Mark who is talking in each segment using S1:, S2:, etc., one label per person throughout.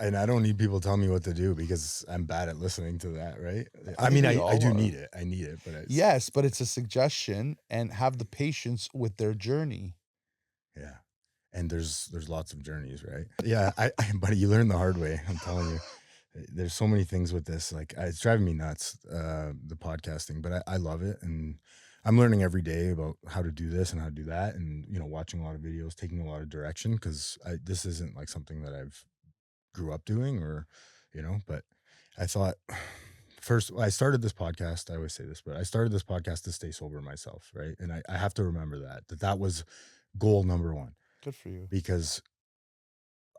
S1: and I don't need people telling me what to do because I'm bad at listening to that, right?
S2: I
S1: I
S2: think
S1: mean,
S2: we
S1: I
S2: all
S1: do
S2: are.
S1: need it. I need it, but it's
S2: Yes, but it's a suggestion, and have the patience with their journey.
S1: yeah. And there's lots of journeys, right? Yeah, buddy, you learn the hard way. I'm telling you. There's so many things with this. Like it's driving me nuts, the podcasting, but I love it. And I'm learning every day about how to do this and how to do that. And, watching a lot of videos, taking a lot of direction because this isn't like something that I've grew up doing but I thought first I started this podcast. I always say this, but I started this podcast to stay sober myself. Right. And I have to remember that was goal number one
S2: Good for you.
S1: because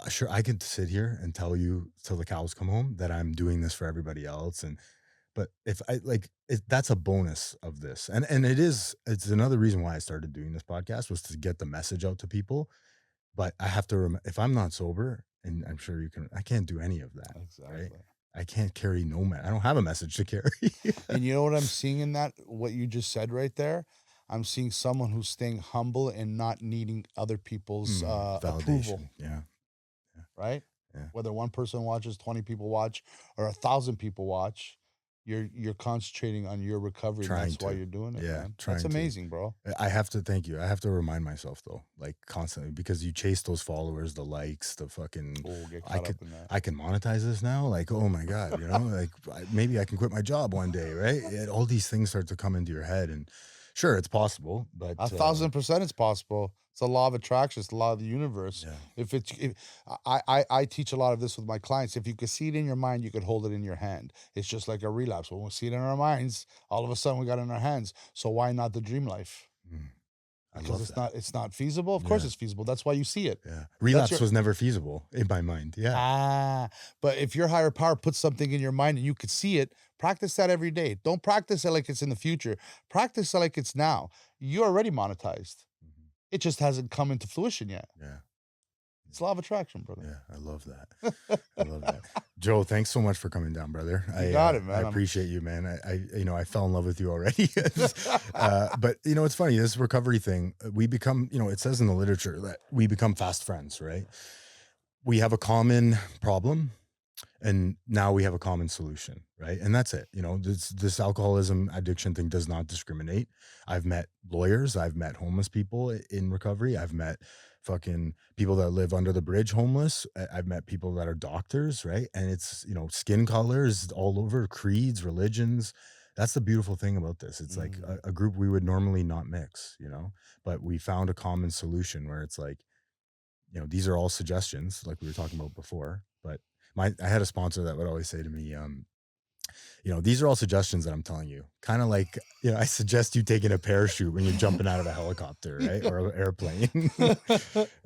S1: sure I could sit here and tell you till the cows come home that I'm doing this for everybody else but if I like that's a bonus of this and it's another reason why I started doing this podcast was to get the message out to people but I have to if I'm not sober and I'm sure I can't do any of that, right?
S2: Exactly.
S1: I can't carry I don't have a message to carry.
S2: And you know what I'm seeing in that? What you just said right there? I'm seeing someone who's staying humble and not needing other people's approval,
S1: Validation. Yeah. Yeah.
S2: right?
S1: Yeah.
S2: Whether one person watches, 20 people watch, or 1,000 people watch, you're concentrating on your recovery, and
S1: Trying
S2: that's why
S1: to.
S2: you're doing it,
S1: Yeah.
S2: man. That's
S1: Trying to.
S2: amazing, bro.
S1: I have to thank you. I have to remind myself though, like constantly, because you chase those followers, the likes, the fucking.
S2: Oh, get
S1: I
S2: caught
S1: could,
S2: up in that.
S1: I can monetize this now. Like, oh my god, like maybe I can quit my job one day, right? All these things start to come into your head, and sure, it's possible, but
S2: 1,000% it's possible. It's a law of attraction. It's the law of the universe.
S1: yeah,
S2: If I teach a lot of this with my clients. If you could see it in your mind, you could hold it in your hand. It's just like a relapse. When we see it in our minds, all of a sudden we got it in our hands. So why not the dream life?
S1: mm, I
S2: Because
S1: love that.
S2: it's not feasible. Of course
S1: Yeah,
S2: it's feasible. That's why you see it.
S1: yeah.
S2: That's
S1: Relapse
S2: your
S1: was never feasible in my mind. Yeah,
S2: but if your higher power puts something in your mind and you could see it, practice that every day. Don't practice it like it's in the future. Practice it like it's now. You're already monetized.
S1: mhm,
S2: It just hasn't come into fruition yet.
S1: yeah.
S2: It's law of attraction, brother.
S1: Yeah, I love that. I love that. Joe, thanks so much for coming down, brother.
S2: You got it,
S1: I
S2: man.
S1: appreciate you, man. I fell in love with you already. But it's funny, this recovery thing, we become, it says in the literature that we become fast friends, right? We have a common problem and now we have a common solution, right? And that's it. This alcoholism addiction thing does not discriminate. I've met lawyers, I've met homeless people in recovery, I've met fucking people that live under the bridge homeless, I've met people that are doctors, right? And it's skin colors all over, creeds, religions. That's the beautiful thing about this. It's like
S2: Mhm.
S1: a group we would normally not mix, but we found a common solution where it's like, these are all suggestions, like we were talking about before. But I had a sponsor that would always say to me, these are all suggestions that I'm telling you. Kind of like, I suggest you taking a parachute when you're jumping out of a helicopter, right? Or an airplane.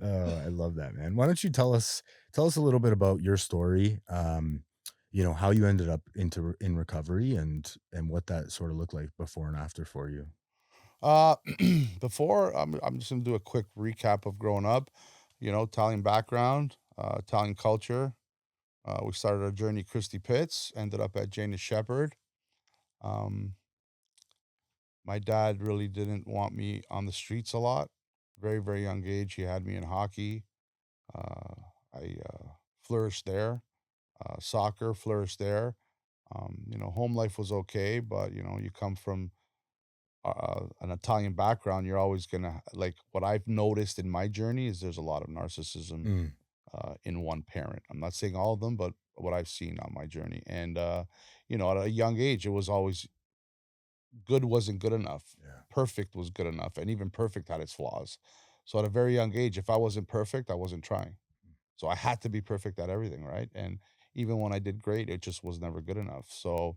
S1: I love that, man. Why don't you tell us a little bit about your story? How you ended up in recovery and what that sort of looked like before and after for you.
S2: Uh, before I'm just gonna do a quick recap of growing up. Italian background, Italian culture. We started our journey Christie Pitts, ended up at Jane Shepherd. Um, my dad really didn't want me on the streets a lot. Very, very young age, he had me in hockey. Uh, I flourished there. Soccer flourished there. Home life was okay, but you come from an Italian background, you're always gonna like what I've noticed in my journey is there's a lot of narcissism
S1: Mm,
S2: in one parent. I'm not saying all of them, but what I've seen on my journey. And at a young age, it was always good wasn't good enough.
S1: yeah.
S2: Perfect was good enough, and even perfect had its flaws. So at a very young age, if I wasn't perfect, I wasn't trying. So I had to be perfect at everything, right? And even when I did great, it just was never good enough. So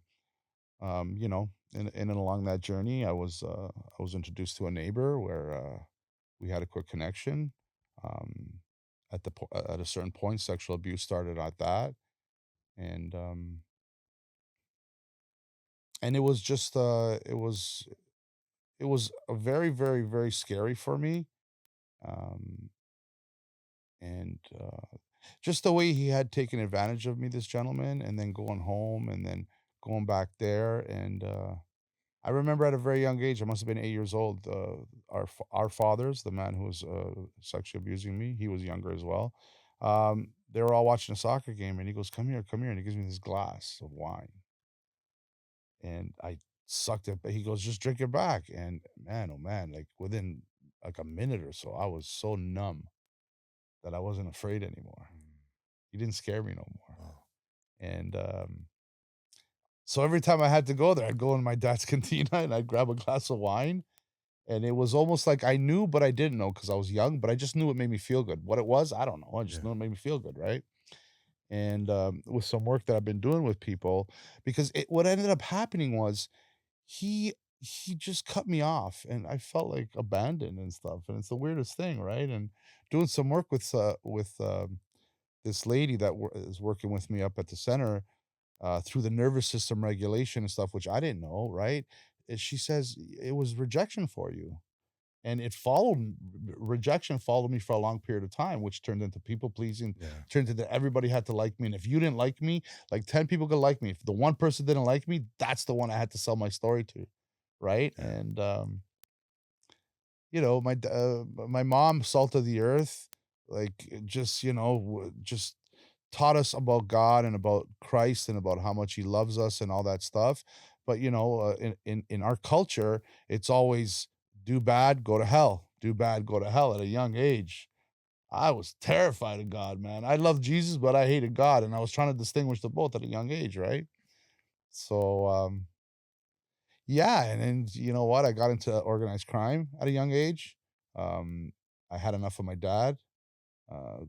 S2: in and along that journey, I was introduced to a neighbor where we had a quick connection. Um, at a certain point, sexual abuse started at that, and it was just it was a very very very scary for me. Um, and just the way he had taken advantage of me, this gentleman, and then going home and then going back there, and I remember at a very young age, I must have been 8 years old. Our fathers, the man who was sexually abusing me, he was younger as well. they were all watching a soccer game, and he goes, come here," and he gives me this glass of wine, and I sucked it, but he goes, "Just drink it back," and man, oh man, like, within, like, a minute or so, I was so numb that I wasn't afraid anymore.
S1: Mm.
S2: He didn't scare me no more,
S1: Wow.
S2: and, so every time I had to go there, I'd go in my dad's cantina, and I'd grab a glass of wine, and it was almost like I knew, but I didn't know because I was young, but I just knew it made me feel good. What it was, I don't know, I just
S1: Yeah.
S2: knew it made me feel good, right? And, with some work that I've been doing with people, because what ended up happening was he he just cut me off, and I felt, like, abandoned and stuff, and it's the weirdest thing, right? And doing some work with, this lady that is working with me up at the center, through the nervous system regulation and stuff, which I didn't know, right? She says, "It was rejection for you." And it followed rejection followed me for a long period of time, which turned into people pleasing,
S1: Yeah.
S2: turned into everybody had to like me. And if you didn't like me, like 10 people could like me. If the one person didn't like me, that's the one I had to sell my story to. Right.
S1: Yeah.
S2: And, my mom, salt of the earth, like, just, just taught us about God and about Christ and about how much he loves us and all that stuff. But, in our culture, it's always do bad, go to hell. Do bad, go to hell at a young age. I was terrified of God, man. I loved Jesus, but I hated God. And I was trying to distinguish the both at a young age, right? So, yeah, and then you know what? I got into organized crime at a young age. Um, I had enough of my dad. Uh,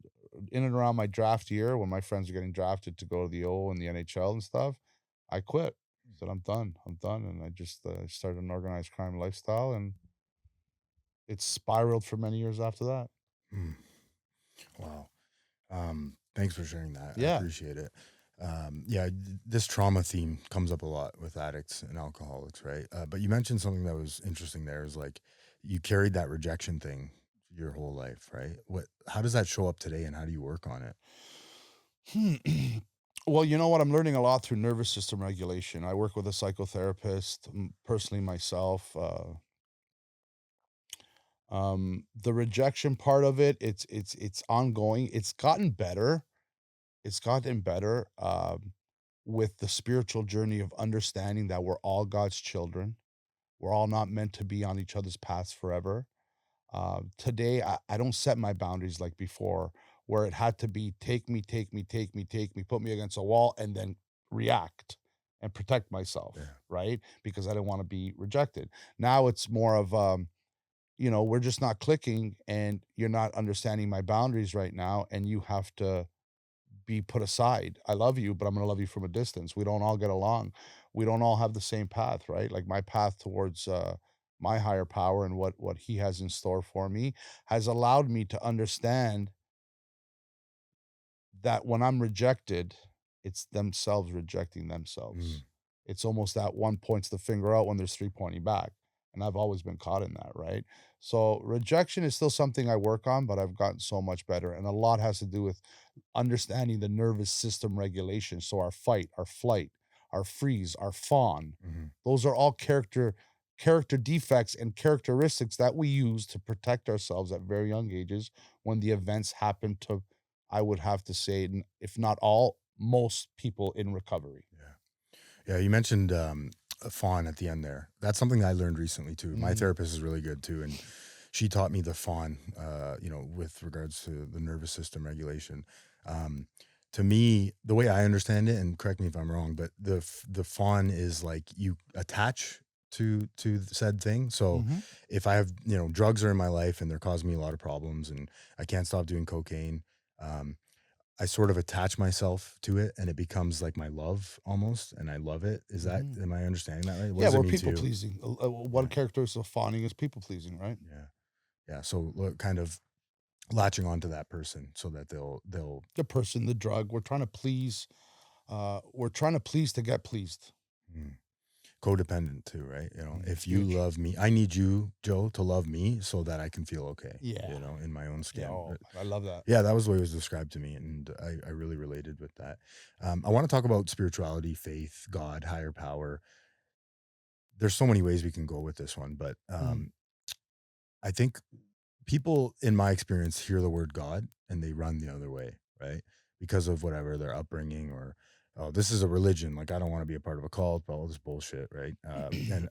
S2: in and around my draft year, when my friends were getting drafted to go to the O and the NHL and stuff, I quit. Said, "I'm done. I'm done," and I just started an organized crime lifestyle, and it spiraled for many years after that.
S1: Mm. Wow. Thanks for sharing that. I
S2: Yeah.
S1: appreciate it. Yeah, this trauma theme comes up a lot with addicts and alcoholics, right? But you mentioned something that was interesting there is like you carried that rejection thing your whole life, right? How does that show up today and how do you work on it?
S2: Hmm. Well, you know what? I'm learning a lot through nervous system regulation. I work with a psychotherapist, personally myself. The rejection part of it, it's ongoing. It's gotten better, with the spiritual journey of understanding that we're all God's children. We're all not meant to be on each other's paths forever. Today, I don't set my boundaries like before, where it had to be take me, take me, take me, take me, put me against a wall, and then react and protect myself,
S1: Yeah.
S2: right? Because I didn't want to be rejected. Now it's more of, we're just not clicking, and you're not understanding my boundaries right now, and you have to be put aside. I love you, but I'm going to love you from a distance. We don't all get along. We don't all have the same path, right? Like my path towards my higher power and what he has in store for me has allowed me to understand that when I'm rejected, it's themselves rejecting themselves.
S1: Mm.
S2: It's almost that one points the finger out when there's three pointing back. And I've always been caught in that, right? So rejection is still something I work on, but I've gotten so much better. And a lot has to do with understanding the nervous system regulation. So our fight, our flight, our freeze, our fawn,
S1: Mhm.
S2: those are all character defects and characteristics that we use to protect ourselves at very young ages when the events happen to, I would have to say, if not all, most people in recovery.
S1: Yeah. Yeah, you mentioned a fawn at the end there. That's something I learned recently too. My
S2: Mhm,
S1: therapist is really good too, and she taught me the fawn. With regards to the nervous system regulation. Um, to me, the way I understand it, and correct me if I'm wrong, but the fawn is like you attach to said thing. So
S2: mhm,
S1: if I have drugs are in my life and they're causing me a lot of problems, and I can't stop doing cocaine. Um, I sort of attach myself to it and it becomes like my love almost, and I love it.
S2: mhm.
S1: Am I understanding that right? What
S2: Yeah,
S1: does it
S2: we're
S1: mean to
S2: people
S1: you?
S2: pleasing. One
S1: Yeah.
S2: characteristic of fawning is people pleasing, right?
S1: Yeah. Yeah. So kind of latching onto that person so that they'll
S2: The person, the drug, we're trying to please to get pleased.
S1: mm, codependent too, right? If you
S2: Huge.
S1: love me, I need you, Joe, to love me so that I can feel okay,
S2: Yeah.
S1: in my own
S2: Yeah.
S1: skin.
S2: Oh, man, I love that.
S1: Yeah, that was the way it was described to me. And I really related with that. I want to talk about spirituality, faith, God, higher power. There's so many ways we can go with this one, but
S2: Mhm.
S1: I think people, in my experience, hear the word God and they run the other way, right? because of whatever their upbringing, or oh, this is a religion, like I don't want to be a part of a cult, all this bullshit, right? And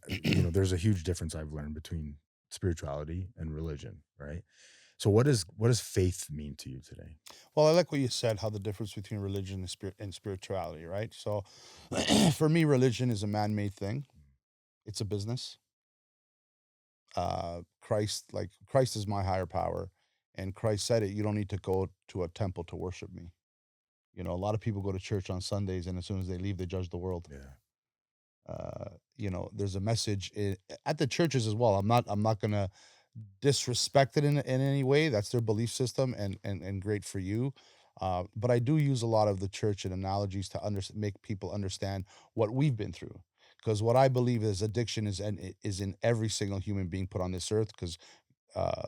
S1: there's a huge difference I've learned between spirituality and religion, right? So what does faith mean to you today?
S2: Well, I like what you said, how the difference between religion and spirituality, right? So for me, religion is a man-made thing. It's a business. Christ is my higher power. And Christ said it, you don't need to go to a temple to worship me. A lot of people go to church on Sundays, and as soon as they leave, they judge the world.
S1: Yeah.
S2: There's a message at the churches as well. I'm not gonna disrespect it in any way. That's their belief system, and great for you. But I do use a lot of the church and analogies to make people understand what we've been through. Because what I believe is addiction is in every single human being put on this earth. Because uh,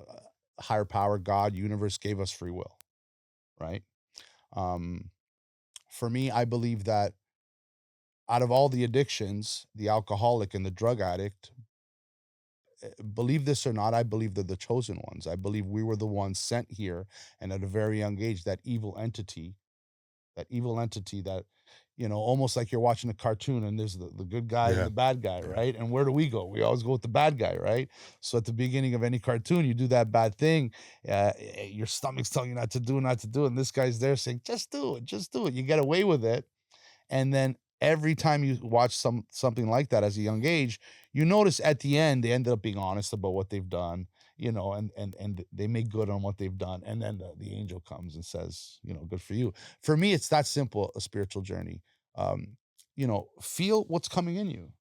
S2: higher power, God, universe gave us free will, right? Um, for me, I believe that out of all the addictions, the alcoholic and the drug addict, believe this or not, I believe they're the chosen ones. I believe we were the ones sent here, and at a very young age, that evil entity that, almost like you're watching a cartoon and there's the good guy and
S1: Yeah.
S2: the bad guy,
S1: Yeah.
S2: right? And where do we go? We always go with the bad guy, right? So at the beginning of any cartoon, you do that bad thing, your stomach's telling you not to do it, and this guy's there saying, just do it. You get away with it, and then every time you watch something like that as a young age, you notice at the end they ended up being honest about what they've done, and they make good on what they've done, and then the angel comes and says, good for you. For me, it's that simple, a spiritual journey. Feel what's coming in you.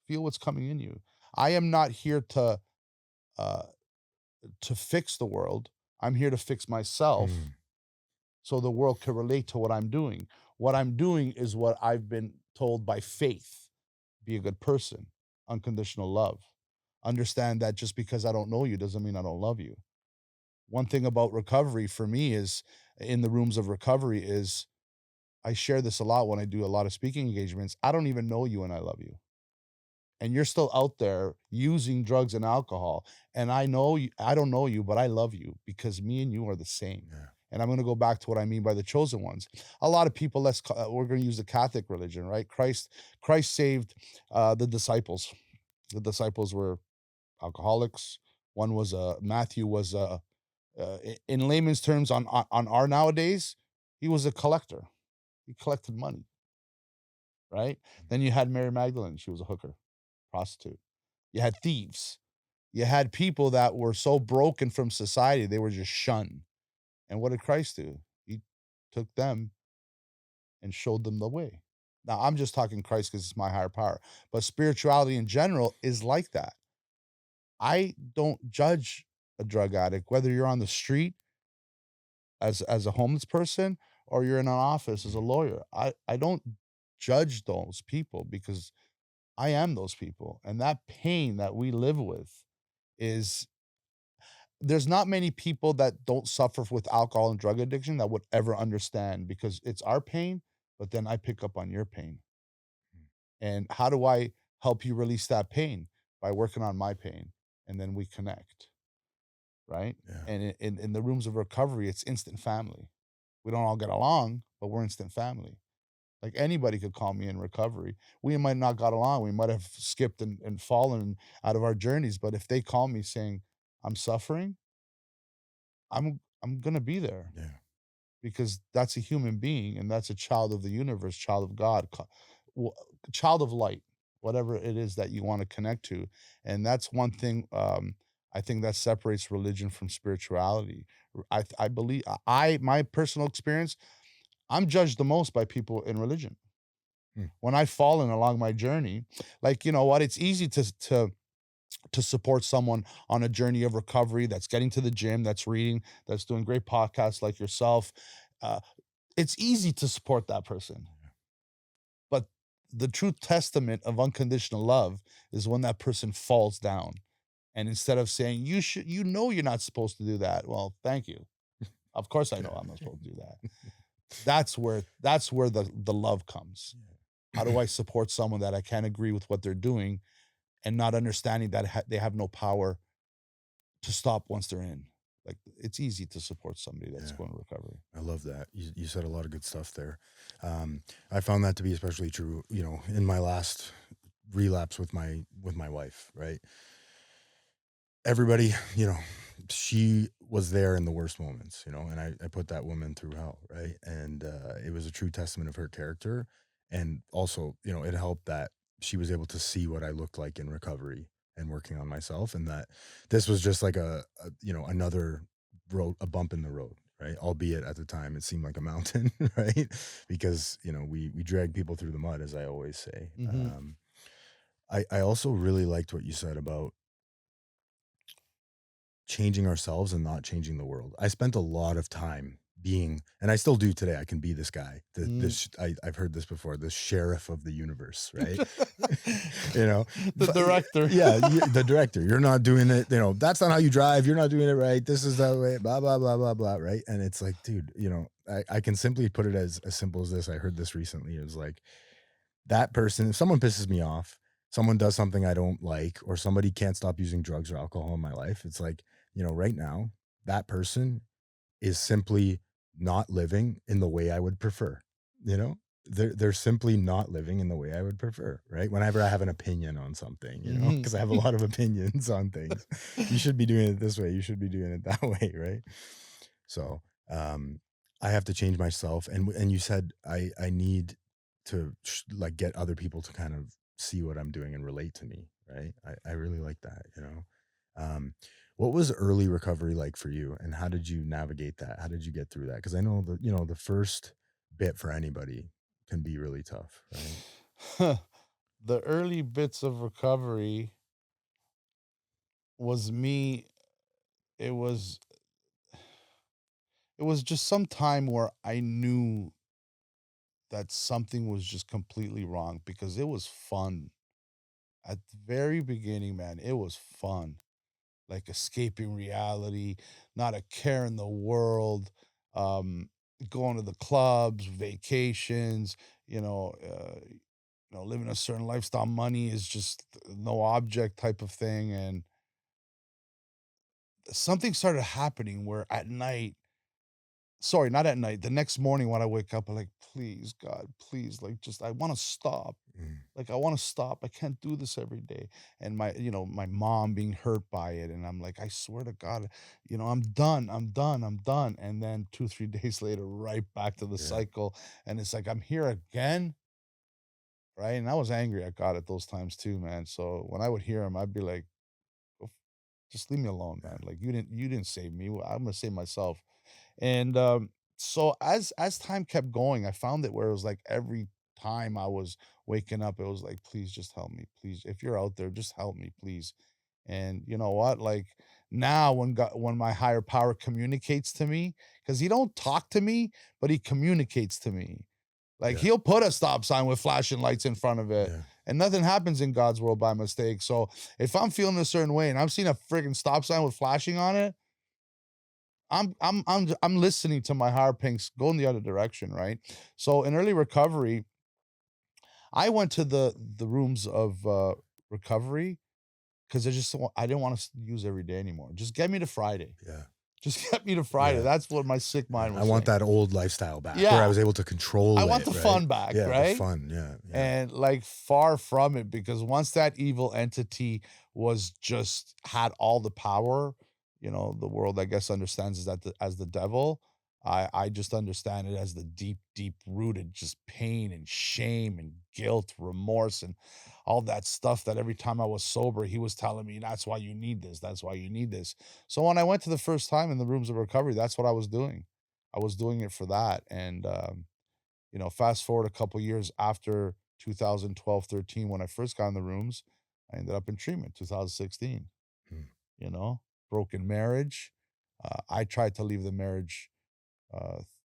S2: Feel what's coming in you. I am not here uh to fix the world. I'm here to fix myself
S1: Mm.
S2: so the world can relate to what I'm doing. What I'm doing is what I've been told by faith. Be a good person, unconditional love. Understand that just because I don't know you doesn't mean I don't love you. One thing about recovery for me is in the rooms of recovery is I share this a lot when I do a lot of speaking engagements. I don't even know you and I love you. And you're still out there using drugs and alcohol. And I don't know you, but I love you because me and you are the same.
S1: Yeah.
S2: And I'm going to go back to what I mean by the chosen ones. A lot of people, we're going to use the Catholic religion, right? Christ saved the disciples. The disciples were alcoholics. One was Matthew was in layman's terms on our nowadays, he was a collector. He collected money, right? Then you had Mary Magdalene. She was a hooker, prostitute. You had thieves. You had people that were so broken from society, they were just shunned. And what did Christ do? He took them and showed them the way. Now, I'm just talking Christ because it's my higher power, but spirituality in general is like that. I don't judge a drug addict, whether you're on the street as a homeless person or you're in an office as a
S1: Mm.
S2: lawyer. I don't judge those people because I am those people. And that pain that we live with is there's not many people that don't suffer with alcohol and drug addiction that would ever understand because it's our pain, but then I pick up on your pain.
S1: Mm.
S2: And how do I help you release that pain? By working on my pain. And then we connect, right?
S1: Yeah.
S2: And in the rooms of recovery, it's instant family. We don't all get along, but we're instant family. Like anybody could call me in recovery. We might not got along. We might have skipped and fallen out of our journeys. But if they call me saying, I'm suffering, I'm gonna be there
S1: Yeah.
S2: because that's a human being and that's a child of the universe, child of God, w- child of light, whatever it is that you want to connect to. And that's one thing I think that separates religion from spirituality. I believe my personal experience, I'm judged the most by people in religion.
S1: Mm.
S2: When I've fallen along my journey, like you know what, it's easy to support someone on a journey of recovery that's getting to the gym, that's reading, that's doing great podcasts like yourself. Uh, it's easy to support that person. But the true testament of unconditional love is when that person falls down. And instead of saying, you're not supposed to do that. Well, thank you. Of course I know I'm not
S1: Yeah.
S2: supposed to do that. That's where the love comes. How do I support someone that I can't agree with what they're doing and not understanding that they have no power to stop once they're in. Like it's easy to support somebody that's
S1: Yeah.
S2: going to recovery.
S1: I love that. You said a lot of good stuff there. I found that to be especially true, in my last relapse with my wife, right? Everybody, she was there in the worst moments, and I put that woman through hell, right? And it was a true testament of her character. And also, it helped that she was able to see what I looked like in recovery and working on myself, and that this was just like another road, a bump in the road, right? Albeit at the time it seemed like a mountain, right? Because we drag people through the mud, as I always say.
S2: Hmm.
S1: I also really liked what you said about changing ourselves and not changing the world. I spent a lot of time being, and I still do today. I can be this guy.
S2: Mm.
S1: I've heard this before. The sheriff of the universe, right? you know,
S2: The director.
S1: yeah, the director. You're not doing it. That's not how you drive. You're not doing it right. This is the way. Blah blah blah blah blah. Right? And it's like, dude, I can simply put it as simple as this. I heard this recently. It was like that person. If someone pisses me off, someone does something I don't like, or somebody can't stop using drugs or alcohol in my life, it's like, right now, that person is simply not living in the way I would prefer. You know, they're simply not living in the way I would prefer, right? Whenever I have an opinion on something,
S2: Hmm.
S1: because I have a lot of opinions on things. You should be doing it this way. You should be doing it that way, right? So, I have to change myself, and you said I need to like get other people to kind of see what I'm doing and relate to me, right? I really like that. Um, what was early recovery like for you, and how did you navigate that? How did you get through that? Because I know the first bit for anybody can be really tough, right?
S2: The early bits of recovery was me. It was it was just some time where I knew that something was just completely wrong because it was fun. At the very beginning, man, it was fun. Like escaping reality, not a care in the world, um, going to the clubs, vacations, living a certain lifestyle. Money is just no object type of thing. And something started happening where at night, sorry, not at night, the next morning when I wake up, I'm like, please, God, please, like, just, I want to stop.
S1: Mm,
S2: Like, I want to stop. I can't do this every day. And my mom being hurt by it. And I'm like, I swear to God, I'm done. I'm done. I'm done. And then 2, 3 days later, right back to the
S1: yeah,
S2: cycle. And it's like, I'm here again. Right. And I was angry at God at those times too, man. So when I would hear him, I'd be like, "Go just leave me alone,
S1: yeah,
S2: man. Like you didn't save me. I'm gonna save myself." And so as time kept going, I found it where it was like every time I was waking up, it was like, please just help me. Please, if you're out there, just help me, please. And you know what? Like now when my higher power communicates to me, because he don't talk to me, but he communicates to me. Like
S1: yeah,
S2: he'll put a stop sign with flashing lights in front of it.
S1: yeah,
S2: And nothing happens in God's world by mistake. So if I'm feeling a certain way and I'm seeing a freaking stop sign with flashing on it, I'm listening to my higher pinks go in the other direction, right? So in early recovery, I went to the rooms of recovery because I didn't want to use every day anymore. Just get me to Friday.
S1: yeah,
S2: Just get me to Friday.
S1: yeah.
S2: That's what my sick
S1: Yeah,
S2: mind
S1: I
S2: was
S1: want
S2: saying.
S1: that old lifestyle back where I
S2: Yeah,
S1: was able to
S2: I
S1: control
S2: want
S1: it,
S2: the
S1: right?
S2: fun back,
S1: Yeah, the
S2: right?
S1: fun. Yeah, yeah,
S2: And like far from it, because once that evil entity was just had all the power, the world I guess understands is that as the devil. I just understand it as the deep, deep rooted just pain and shame and guilt, remorse, and all that stuff that every time I was sober, he was telling me, that's why you need this. That's why you need this. So when I went to the first time in the rooms of recovery, that's what I was doing. I was doing it for that. And fast forward a couple years after 2012, 13, when I first got in the rooms, I ended up in treatment, 2016,
S1: mm,
S2: you know, broken marriage. I tried to leave the marriage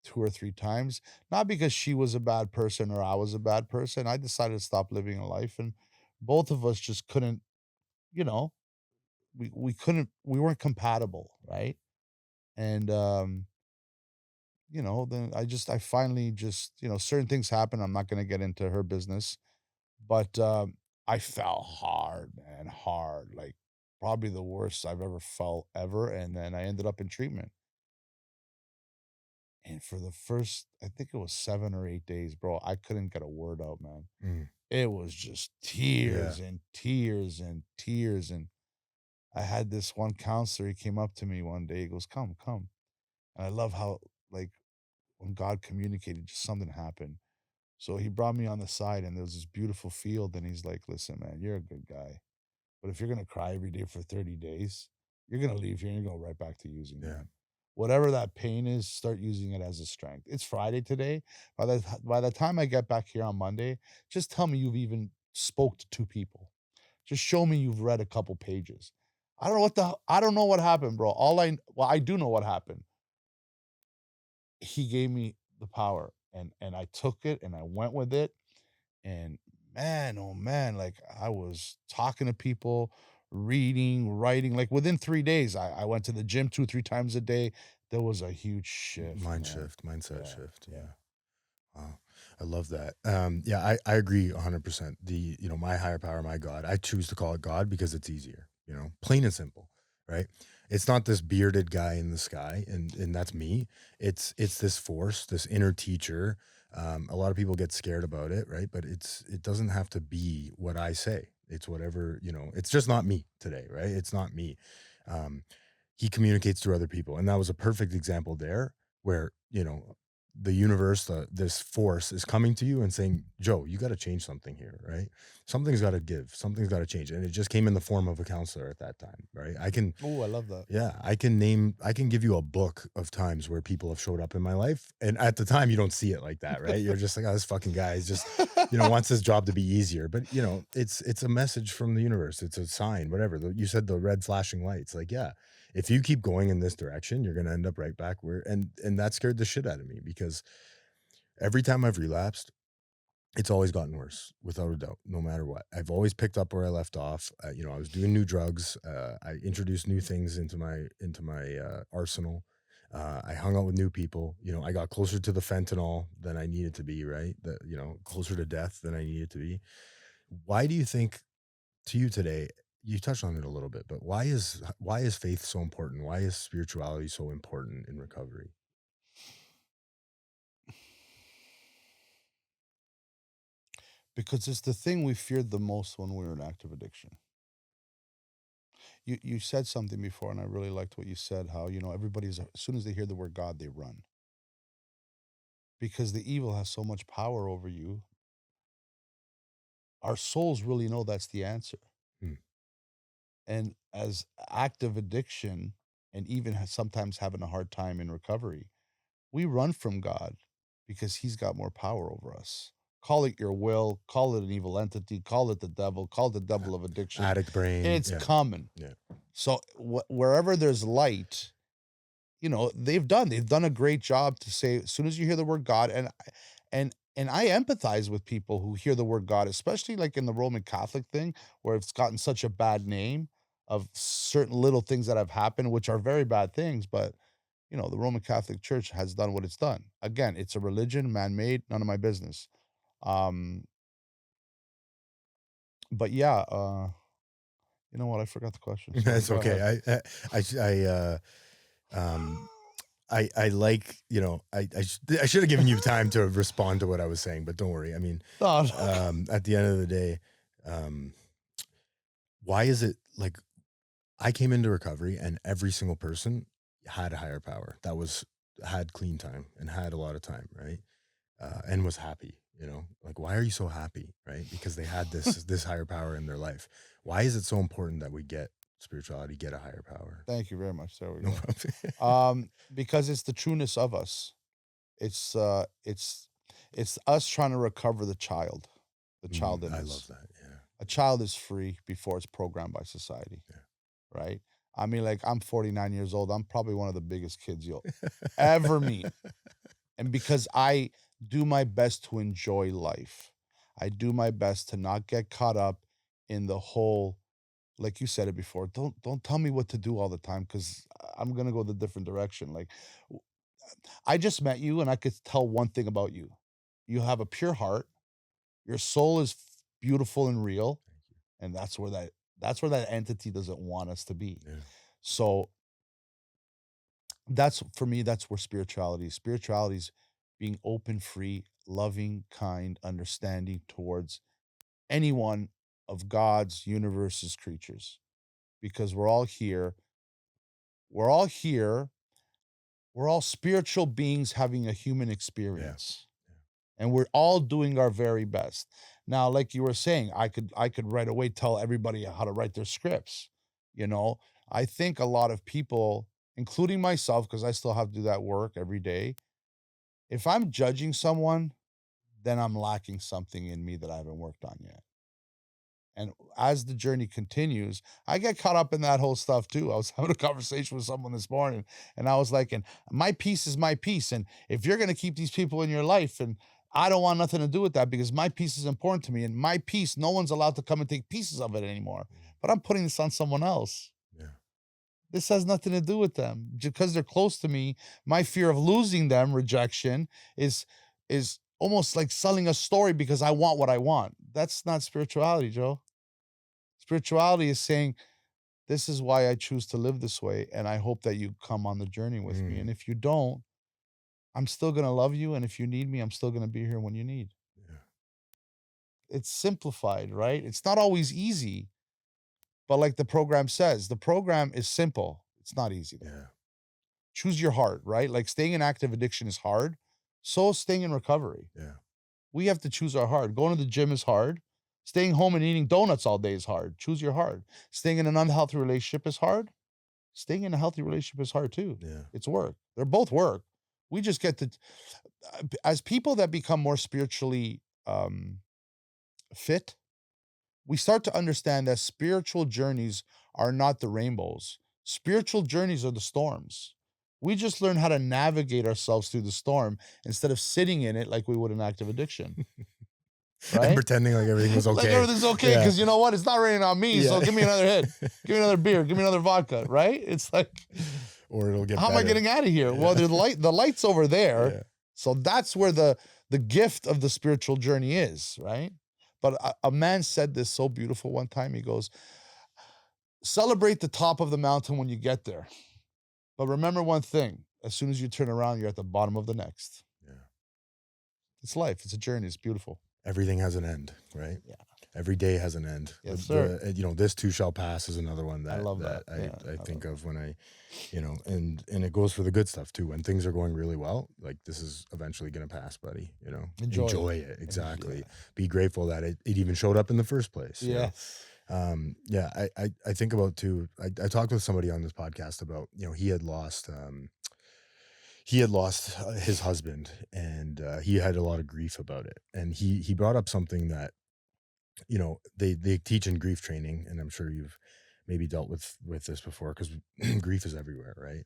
S2: 2 or 3 times, not because she was a bad person or I was a bad person. I decided to stop living a life, and both of us just couldn't, you know, we weren't compatible, right? And then I finally just, certain things happen. I'm not going to get into her business, but I fell hard, man, hard. Like probably the worst I've ever felt ever, and then I ended up in treatment. And for the first, I think it was 7 or 8 days, bro, I couldn't get a word out, man.
S1: Mm.
S2: It was just
S1: Yeah.
S2: tears and tears and tears, and I had this one counselor, he came up to me one day, he goes, "Come, come." And I love how, like, when God communicated, just something happened. So he brought me on the side, and there was this beautiful field, and he's like, "Listen, man, you're a good guy, but if you're gonna cry every day for 30 days, you're gonna leave here and you're going right back to using,
S1: Yeah.
S2: man. Whatever that pain is, start using it as a strength. It's Friday today. By the time I get back here on Monday, just tell me you've even spoke to 2 people. Just show me you've read a couple pages." I don't know what happened, bro. Well, I do know what happened. He gave me the power, and I took it and I went with it, and man, oh man, like, I was talking to people, reading, writing, like, within 3 days, I went to the gym 2, 3 times a day. There was a huge shift,
S1: Mind
S2: man.
S1: shift, mindset
S2: Yeah,
S1: shift.
S2: yeah.
S1: Yeah. Wow. I love that. Yeah, I agree 100%. My higher power, my God, I choose to call it God because it's easier, plain and simple, right? It's not this bearded guy in the sky, and that's me. It's this force, this inner teacher. A lot of people get scared about it, right? But it doesn't have to be what I say. It's whatever, it's just not me today, right? It's not me. Um, he communicates through other people. And that was a perfect example there where, the universe, this force is coming to you and saying, Joe, you got to change something here, right? Something's got to give, something's got to change. And it just came in the form of a counselor at that time, right?
S2: Oh, I love that.
S1: Yeah, I can give you a book of times where people have showed up in my life. And at the time, you don't see it like that, right? You're just like, oh, this fucking guy is just, wants his job to be easier. But, it's a message from the universe. It's a sign, whatever. You said the red flashing lights. Like, yeah, if you keep going in this direction, you're going to end up right back where, and that scared the shit out of me because every time I've relapsed, it's always gotten worse, without a doubt, no matter what. I've always picked up where I left off. I was doing new drugs. I introduced new things into my arsenal. I hung out with new people. I got closer to the fentanyl than I needed to be. Right, closer to death than I needed to be. Why do you think, to you today? You touched on it a little bit, but why is faith so important? Why is spirituality so important in recovery?
S2: Because it's the thing we feared the most when we were in active addiction. You said something before, and I really liked what you said, how, everybody's as soon as they hear the word God, they run. Because the evil has so much power over you. Our souls really know that's the answer.
S1: Hmm.
S2: And as active addiction, and even sometimes having a hard time in recovery, we run from God because he's got more power over us. Call it your will, call it an evil entity, call it the devil, call it the devil of addiction.
S1: Addict brain.
S2: It's
S1: Yeah,
S2: coming.
S1: yeah.
S2: So wherever there's light, they've done a great job to say as soon as you hear the word God, and I empathize with people who hear the word God, especially like in the Roman Catholic thing, where it's gotten such a bad name of certain little things that have happened, which are very bad things. But the Roman Catholic Church has done what it's done. Again, it's a religion, man-made, none of my business. Um, but yeah, you know what? I forgot the question. Sorry.
S1: That's
S2: Go ahead.
S1: okay. Um, I like, I should have given you time to respond to what I was saying, but don't worry. I mean,
S2: No,
S1: at the end of the day, um, why is it like I came into recovery and every single person had a higher power that had clean time and had a lot of time, right? And was happy, like, why are you so happy? Right? Because they had this higher power in their life. Why is it so important that we get spirituality, get a higher power?
S2: thank you very much. There we
S1: No
S2: go.
S1: problem.
S2: Because it's the trueness of us. It's uh it's it's us trying to recover the child in
S1: I love
S2: us.
S1: that. Yeah.
S2: A child is free before it's programmed by society, right? I mean, like, I'm 49 years old. I'm probably one of the biggest kids you'll ever meet. And because I do my best to enjoy life, I do my best to not get caught up in the whole, like you said it before, don't tell me what to do all the time because I'm gonna go the different direction. Like, I just met you and I could tell one thing about you. You have a pure heart. Your soul is beautiful and real,
S1: Thank you.
S2: and that's where That's where that entity doesn't want us to be.
S1: Yeah.
S2: So that's, for me, that's where spirituality is being open, free, loving, kind, understanding towards anyone of God's universe's creatures, because we're all here. We're all here. We're all spiritual beings having a human experience. And we're all doing our very best. Now, like you were saying, I could right away tell everybody how to write their scripts. You know, I think a lot of people, including myself, because I still have to do that work every day, if I'm judging someone, then I'm lacking something in me that I haven't worked on yet. And as the journey continues, I get caught up in that whole stuff too. I was having a conversation with someone this morning, and I was like, and my peace is my peace. And if you're going to keep these people in your life, and I don't want nothing to do with that, because my peace is important to me, and my peace, no one's allowed to come and take pieces of it anymore. But I'm putting this on someone else.
S1: Yeah.
S2: This has nothing to do with them. Because they're close to me, my fear of losing them, rejection, is almost like selling a story because I want what I want. That's not spirituality, Joe. Spirituality is saying, this is why I choose to live this way, and I hope that you come on the journey with me. And if you don't, I'm still going to love you, and if you need me, I'm still going to be here when you need.
S1: Yeah.
S2: It's simplified, right? It's not always easy, but like the program says, the program is simple. It's not easy though.
S1: Yeah.
S2: Choose your heart, right? Like staying in active addiction is hard. So staying in recovery.
S1: Yeah.
S2: We have to choose our heart. Going to the gym is hard. Staying home and eating donuts all day is hard. Choose your heart. Staying in an unhealthy relationship is hard. Staying in a healthy relationship is hard too.
S1: Yeah.
S2: It's work. They're both work. We just get to, as people that become more spiritually fit, we start to understand that spiritual journeys are not the rainbows. Spiritual journeys are the storms. We just learn how to navigate ourselves through the storm instead of sitting in it like we would in active addiction. Right?
S1: And pretending like everything was okay.
S2: Like everything's okay, because you know what? It's not raining on me, so give me another hit. Give me another beer. Give me another vodka, right? It's like,
S1: or it'll get
S2: how
S1: better.
S2: am I getting out of here? Well, the light's over there. Yeah. So that's where the gift of the spiritual journey is, right? But a man said this so beautiful one time. He goes, celebrate the top of the mountain when you get there. But remember one thing, as soon as you turn around, you're at the bottom of the next.
S1: Yeah.
S2: It's life. It's a journey. It's beautiful.
S1: Everything has an end, right?
S2: Yeah.
S1: Every day has an end.
S2: Yes, sir.
S1: This too shall pass is another one that
S2: I love that.
S1: I think of when I, and it goes for the good stuff too. When things are going really well, like this is eventually going to pass, buddy. Enjoy it. Exactly. Yeah. Be grateful that it even showed up in the first place.
S2: Yes.
S1: I think about too. I talked with somebody on this podcast about he had lost his husband, and he had a lot of grief about it, and he brought up something that they teach in grief training, and I'm sure you've maybe dealt with this before, because grief is everywhere, right?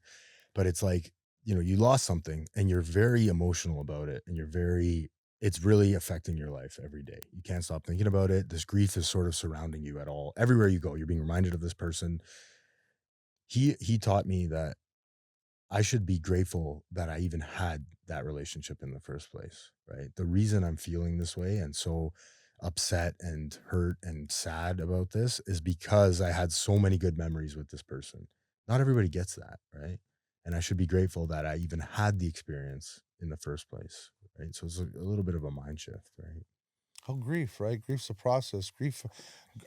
S1: But it's like you lost something and you're very emotional about it, and it's really affecting your life every day. You can't stop thinking about it. This grief is sort of surrounding you at all. Everywhere you go, you're being reminded of this person. He taught me that I should be grateful that I even had that relationship in the first place, right? The reason I'm feeling this way and so upset and hurt and sad about this is because I had so many good memories with this person. Not everybody gets that, right? And I should be grateful that I even had the experience in the first place, right? So it's a little bit of a mind shift, right?
S2: Oh, grief, right? Grief's a process. Grief,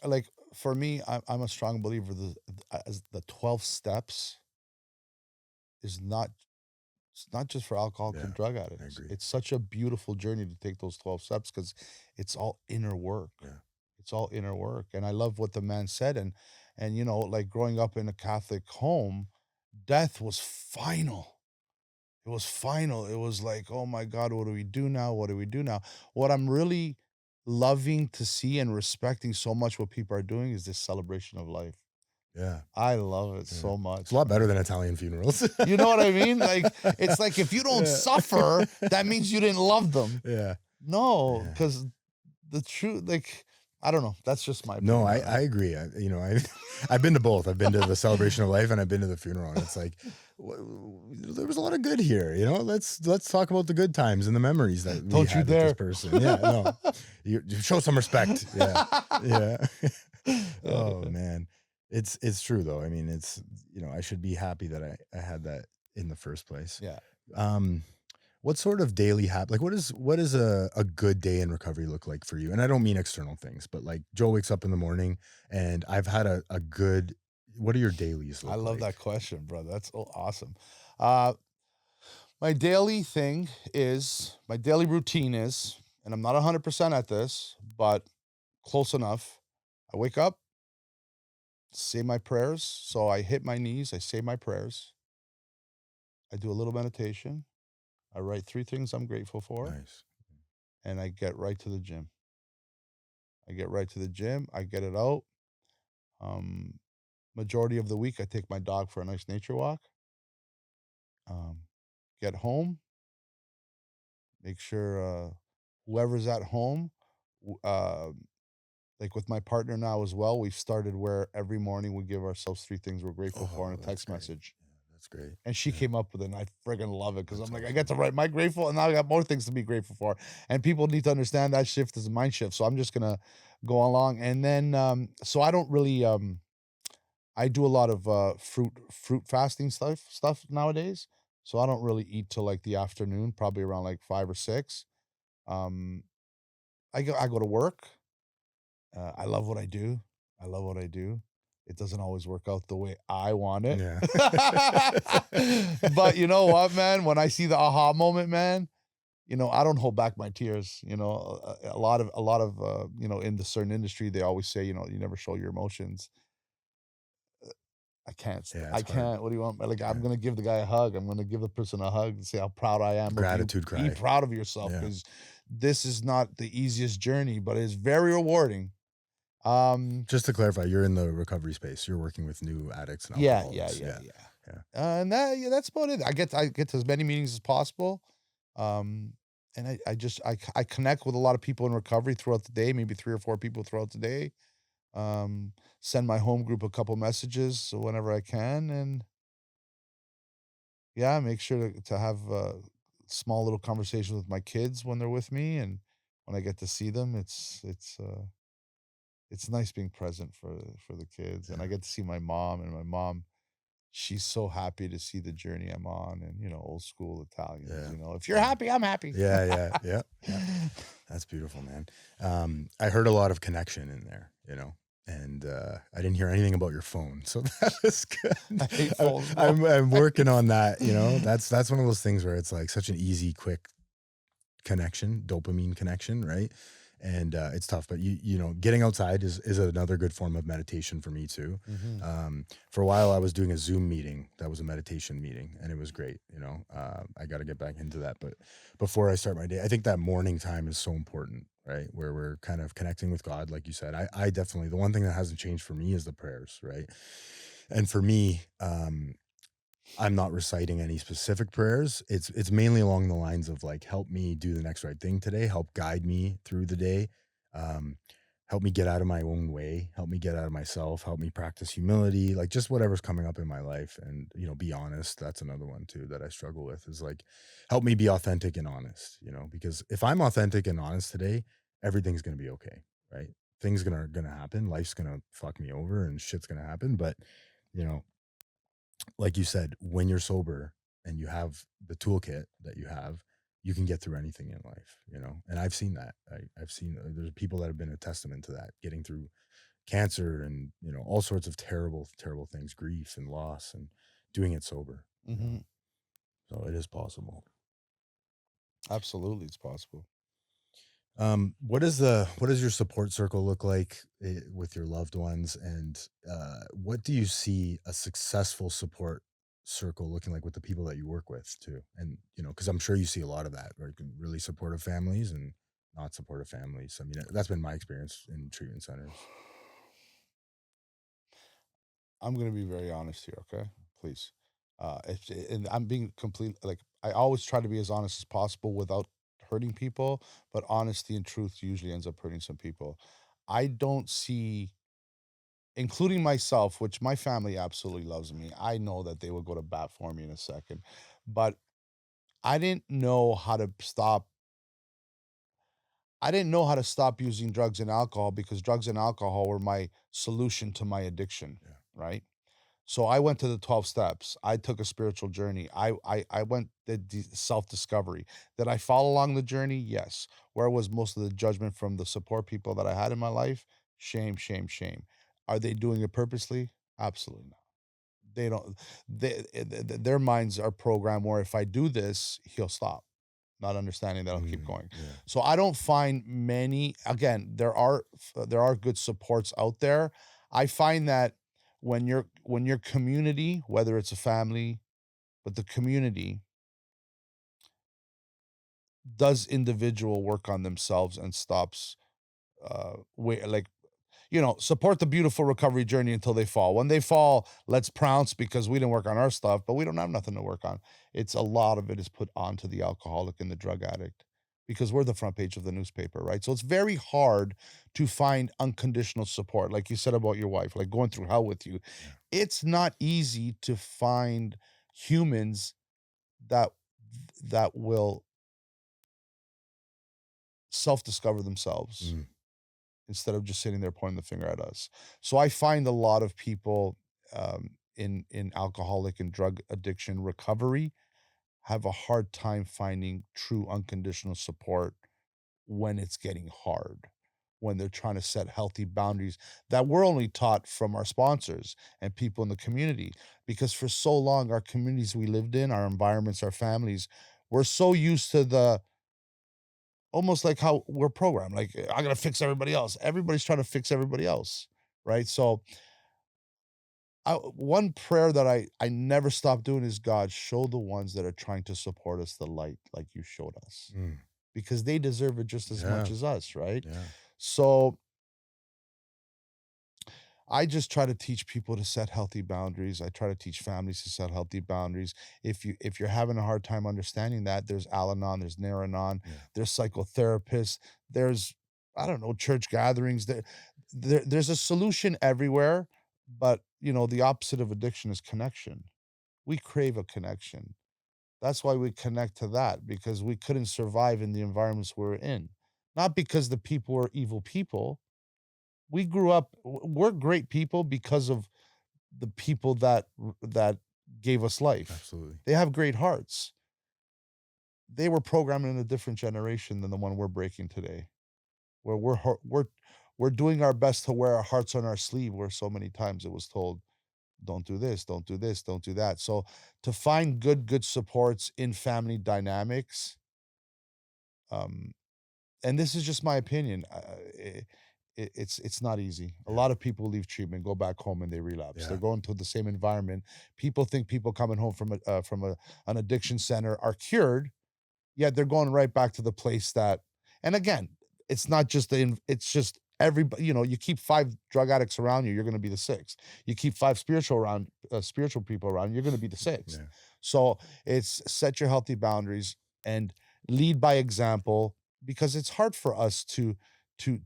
S2: like for me, I'm a strong believer as the 12 steps is not, it's not just for alcoholics and drug addicts. It's such a beautiful journey to take those 12 steps, because it's all inner work.
S1: Yeah.
S2: It's all inner work. And I love what the man said. And like growing up in a Catholic home, death was final. It was final. It was like, oh my God, what do we do now? What do we do now? What I'm really loving to see and respecting so much what people are doing is this celebration of life.
S1: Yeah.
S2: I love it so much.
S1: It's a lot better than Italian funerals.
S2: You know what I mean? Like, it's like, if you don't suffer, that means you didn't love them.
S1: Yeah.
S2: No, because the truth, like, I don't know. That's just my opinion.
S1: No, I agree. I've been to both. I've been to the celebration of life, and I've been to the funeral. And it's like, there was a lot of good here. Let's talk about the good times and the memories that we had with this person. Yeah, no, you show some respect. Yeah, yeah. Oh man. It's true though. I mean, it's I should be happy that I had that in the first place.
S2: Yeah.
S1: Um what sort of daily habit like what is a good day in recovery look like for you? And I don't mean external things, but like Joe wakes up in the morning and I've had a good what do your dailies
S2: I
S1: look
S2: love that
S1: like?
S2: question, brother. That's awesome. Uh, my daily thing is, my daily routine is, and I'm not 100% at this, but close enough. I wake up, say my prayers. So I hit my knees, I say my prayers. I do a little meditation. I write 3 things I'm grateful for,
S1: Nice.
S2: and I get right to the gym. I get right to the gym. I get it out. Um, Majority of the week, I take my dog for a nice nature walk. Um, get home, make sure whoever's at home, w- like with my partner now as well, we've started where every morning we give ourselves 3 things we're grateful for in a
S1: Oh, that's
S2: text
S1: great.
S2: message.
S1: Yeah, that's great.
S2: And she
S1: Yeah,
S2: came up with it, and I friggin' love it because
S1: that's
S2: I'm like, I get
S1: awesome.
S2: to write my grateful, and now I got more things to be grateful for. And people need to understand that shift is a mind shift. So I'm just gonna go along, and then so I don't really I do a lot of fruit fasting stuff nowadays. So I don't really eat till like the afternoon, probably around like 5 or 6. Um, I go to work. I love what I do. I love what I do. It doesn't always work out the way I want it.
S1: Yeah.
S2: But you know what, man? When I see the aha moment, man, I don't hold back my tears. In the certain industry, they always say, you never show your emotions. I can't.
S1: Yeah,
S2: I
S1: it's hard.
S2: can't. What do you want? Like, I'm
S1: Yeah.
S2: gonna give the guy a hug. I'm gonna give the person a hug and say how proud I am of you.
S1: Gratitude
S2: Be
S1: cry.
S2: proud of yourself
S1: Yeah.
S2: because this is not the easiest journey, but it's very rewarding. Um,
S1: Just to clarify, you're in the recovery space. You're working with new addicts and
S2: yeah, yeah,
S1: alcoholics.
S2: yeah,
S1: Yeah.
S2: yeah.
S1: Yeah.
S2: Yeah, that's about it. I get to as many meetings as possible. Um, and I connect with a lot of people in recovery throughout the day, maybe 3 or 4 people throughout the day. Um, Send my home group a couple messages whenever I can, and yeah, make sure to have small little conversations with my kids when they're with me, and when I get to see them, it's nice being present for the kids, and I
S1: Yeah.
S2: get to see my mom, and my mom, she's so happy to see the journey I'm on, and old school Italians,
S1: Yeah.
S2: if you're
S1: Yeah.
S2: happy, I'm happy.
S1: Yeah. Yeah. Yeah. Yeah. That's beautiful, man. I heard a lot of connection in there, and I didn't hear anything about your phone, so that was good.
S2: I hate
S1: I,
S2: phones, bro.
S1: I'm
S2: I
S1: working
S2: hate
S1: on that. That's one of those things where it's like such an easy, quick connection, dopamine connection, right? And it's tough, but getting outside is another good form of meditation for me too.
S2: Mhm.
S1: For a while, I was doing a Zoom meeting that was a meditation meeting, and it was great. I got to get back into that, but before I start my day, I think that morning time is so important, right? Where we're kind of connecting with God, like you said. I definitely, the one thing that hasn't changed for me is the prayers, right? And for me, I'm not reciting any specific prayers. It's mainly along the lines of like, help me do the next right thing today, help guide me through the day, um, help me get out of my own way, help me get out of myself, help me practice humility, like just whatever's coming up in my life, and be honest. That's another one too that I struggle with is like, help me be authentic and honest. Because if I'm authentic and honest today, everything's gonna be okay, right? Things gonna happen. Life's gonna fuck me over, and shit's gonna happen, but you know like you said, when you're sober and you have the toolkit that you have, you can get through anything in life. And I've seen that. I've seen there's people that have been a testament to that, getting through cancer and all sorts of terrible, terrible things, grief and loss, and doing it sober. You know,
S2: Mhm.
S1: so it is possible.
S2: Absolutely, it's possible.
S1: What does your support circle look like with your loved ones, and what do you see a successful support circle looking like with the people that you work with too? And because I'm sure you see a lot of that, right? Really supportive families and not supportive families. I mean, that's been my experience in treatment centers.
S2: I'm gonna be very honest here, okay? Please. And I'm being complete. Like, I always try to be as honest as possible without hurting people, but honesty and truth usually ends up hurting some people. I don't see, including myself, which my family absolutely loves me. I know that they will go to bat for me in a second, but I didn't know how to stop. I didn't know how to stop using drugs and alcohol because drugs and alcohol were my solution to my addiction,
S1: Yeah.
S2: right? So I went to the 12 steps. I took a spiritual journey. I went the self-discovery. Did I follow along the journey? Yes. Where was most of the judgment from the support people that I had in my life? Shame, shame, shame. Are they doing it purposely? Absolutely not. They don't their minds are programmed where if I do this, he'll stop, not understanding that I'll keep going.
S1: Yeah.
S2: So I don't find many, again, there are good supports out there. I find that when your community, whether it's a family, but the community does individual work on themselves and stops like support the beautiful recovery journey until they fall. When they fall, let's prounce because we didn't work on our stuff, but we don't have nothing to work on. It's a lot of it is put onto the alcoholic and the drug addict because we're the front page of the newspaper, right? So it's very hard to find unconditional support, like you said about your wife, like going through hell with you.
S1: Yeah.
S2: It's not easy to find humans that will self-discover themselves
S1: Mm.
S2: instead of just sitting there pointing the finger at us. So I find a lot of people in alcoholic and drug addiction recovery have a hard time finding true unconditional support when it's getting hard, when they're trying to set healthy boundaries that we're only taught from our sponsors and people in the community. Because for so long, our communities we lived in, our environments, our families, we're so used to the almost like how we're programmed. Like, I gotta fix everybody else. Everybody's trying to fix everybody else, right? So, one prayer that I never stop doing is God, show the ones that are trying to support us the light, like you showed us,
S1: Mm.
S2: because they deserve it just as much
S1: Yeah.
S2: as us, right?
S1: Yeah.
S2: So, I just try to teach people to set healthy boundaries. I try to teach families to set healthy boundaries. If you're having a hard time understanding that, there's Al-Anon, there's Nar-Anon,
S1: Yeah.
S2: there's psychotherapists, there's I don't know, church gatherings. There's a solution everywhere, but the opposite of addiction is connection. We crave a connection. That's why we connect to that because we couldn't survive in the environments we were in. Not because the people were evil people. We grew up we're great people because of the people that gave us life.
S1: Absolutely.
S2: They have great hearts. They were programmed in a different generation than the one we're breaking today, where we're doing our best to wear our hearts on our sleeve, where so many times it was told, "Don't do this, don't do this, don't do that." So to find good supports in family dynamics, um, and this is just my opinion. It's not easy. A
S1: Yeah.
S2: lot of people leave treatment, go back home, and they relapse. They're
S1: Yeah.
S2: going to the same environment. People think people coming home from an addiction center are cured, yet they're going right back to the place that. And again, it's not just it's just everybody. You keep 5 drug addicts around you, you're going to be the sixth. You keep 5 spiritual people around, you're going to be the sixth.
S1: Yeah.
S2: So it's set your healthy boundaries and lead by example because it's hard for us to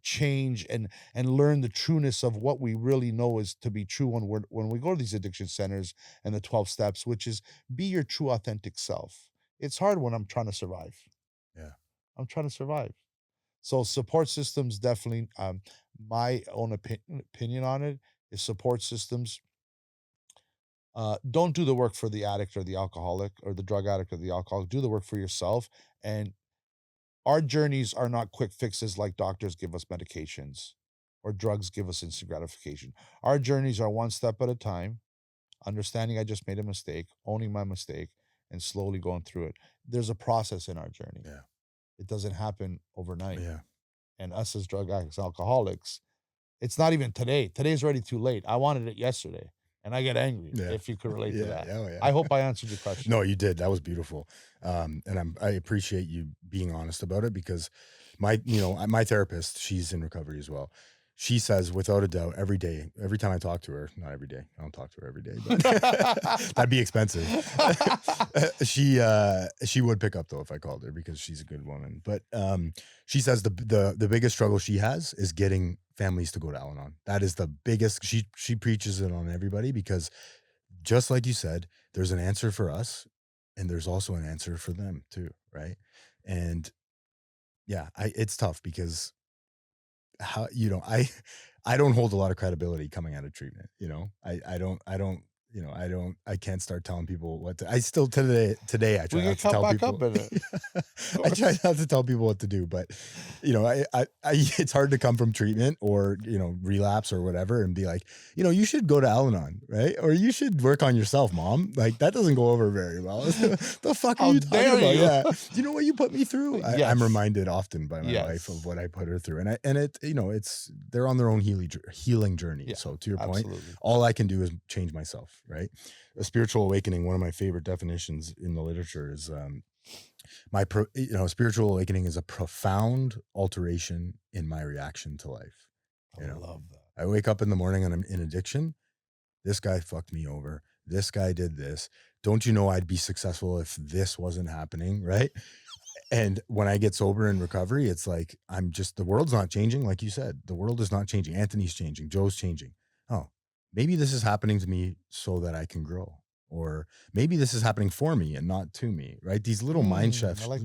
S2: change and learn the trueness of what we really know is to be true when we go to these addiction centers and the 12 steps, which is be your true authentic self. It's hard when I'm trying to survive.
S1: Yeah.
S2: I'm trying to survive. So support systems definitely. My own opinion on it is support systems. Don't do the work for the addict or the alcoholic or the drug addict or the alcoholic. Do the work for yourself. And our journeys are not quick fixes like doctors give us medications or drugs give us instant gratification. Our journeys are one step at a time, understanding I just made a mistake, owning my mistake, and slowly going through it. There's a process in our journey.
S1: Yeah.
S2: It doesn't happen overnight.
S1: Yeah.
S2: And us as drug addicts, alcoholics, it's not even today. Today's already too late. I wanted it yesterday. And I get angry
S1: Yeah.
S2: if you could relate to
S1: Yeah.
S2: that.
S1: Yeah. Oh,
S2: I
S1: yeah.
S2: hope I answered your question.
S1: No, you did. That was beautiful. And I appreciate you being honest about it because my therapist, she's in recovery as well. She says without a doubt every day, every time I talk to her, not every day, I don't talk to her every day, but that'd be expensive. She would pick up though if I called her because she's a good woman. But she says the biggest struggle she has is getting families to go to Al-Anon. That is the biggest. She preaches it on everybody because just like you said, there's an answer for us and there's also an answer for them too, right? And yeah, it's tough because how, I don't hold a lot of credibility coming out of treatment. I can't start telling people what to, I still today I
S2: We
S1: try not
S2: get
S1: to
S2: caught
S1: tell
S2: back up
S1: people.
S2: in it, of
S1: I try
S2: course.
S1: not to tell people what to do, but it's hard to come from treatment or, relapse or whatever and be like, you should go to Al-Anon, right? Or you should work on yourself, mom. Like that doesn't go over very well. The fuck are
S2: How
S1: you talking
S2: dare
S1: about?
S2: you?
S1: Yeah. Do you know what you put me through? I'm
S2: Yes.
S1: reminded often by my wife of
S2: Yes.
S1: what I put her through. It's they're on their own healing journey.
S2: Yeah,
S1: So to your point,
S2: absolutely.
S1: all I can do is change myself, right? A spiritual awakening, one of my favorite definitions in the literature is spiritual awakening is a profound alteration in my reaction to life.
S2: I
S1: You know,
S2: love that.
S1: I wake up in the morning and I'm in addiction. This guy fucked me over. This guy did this. Don't you know I'd be successful if this wasn't happening, right? And when I get sober in recovery, it's like the world's not changing. Like you said, the world is not changing. Anthony's changing. Joe's changing. Oh, maybe this is happening to me so that I can grow. Or maybe this is happening for me and not to me, right? These little
S2: I like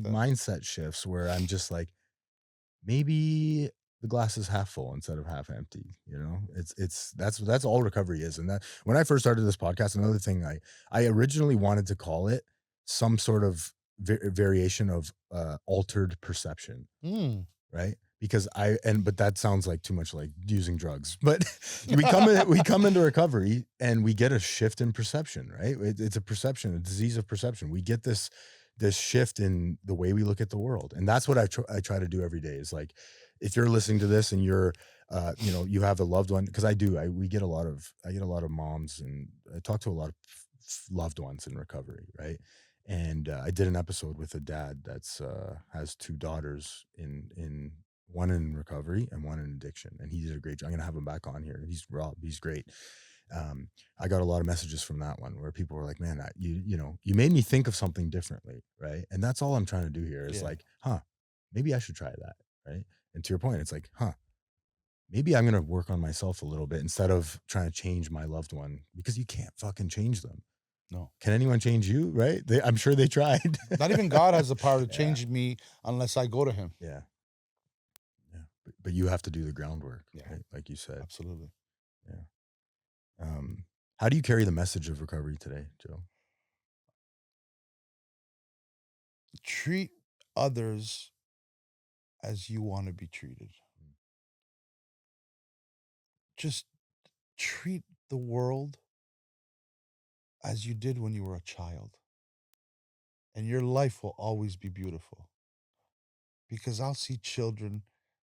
S2: that.
S1: mindset shifts where I'm just like, maybe the glass is half full instead of half empty. That's all recovery is. And that when I first started this podcast, another thing I originally wanted to call it some sort of variation of altered perception,
S2: Mm.
S1: right? Because but that sounds like too much like using drugs. But we come into recovery and we get a shift in perception, right? It's a perception, a disease of perception. We get this shift in the way we look at the world, and that's what I try to do every day. Is like, if you're listening to this and you're, you have a loved one, because I get a lot of moms, and I talk to a lot of loved ones in recovery, right? And I did an episode with a dad that's has two daughters in one in recovery and one in addiction, and he did a great job. I'm gonna have him back on here. He's Rob. He's great. I got a lot of messages from that one where people were like, "Man, you made me think of something differently, right?" And that's all I'm trying to do here is
S2: Yeah.
S1: like, maybe I should try that, right? And to your point, it's like, maybe I'm gonna work on myself a little bit instead of trying to change my loved one because you can't fucking change them.
S2: No.
S1: Can anyone change you? Right? I'm sure they tried.
S2: Not even God has the power to
S1: Yeah.
S2: change me unless I go to him.
S1: Yeah. Yeah. But you have to do the groundwork,
S2: Yeah.
S1: right? Like you said.
S2: Absolutely.
S1: Yeah. How do you carry the message of recovery today, Joe?
S2: Treat others as you want to be treated. Just treat the world as you did when you were a child, and your life will always be beautiful. Because I'll see children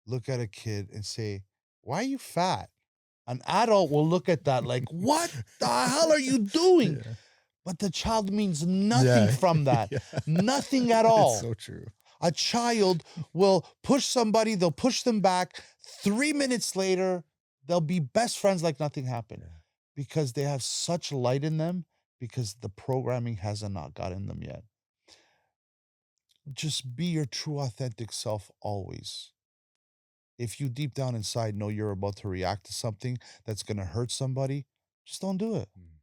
S2: look at a kid and say, "Why are you fat?" An adult will look at that like, "What the hell are you doing?"
S1: Yeah.
S2: But the child means nothing
S1: Yeah.
S2: from that.
S1: Yeah.
S2: Nothing at
S1: It's
S2: all.
S1: so true.
S2: A child will push somebody, they'll push them back. 3 minutes later, they'll be best friends like nothing happened
S1: Yeah.
S2: because they have such light in them because the programming hasn't not got in them yet. Just be your true, authentic self always. If you deep down inside know you're about to react to something that's going to hurt somebody, just don't do it.
S1: Mm.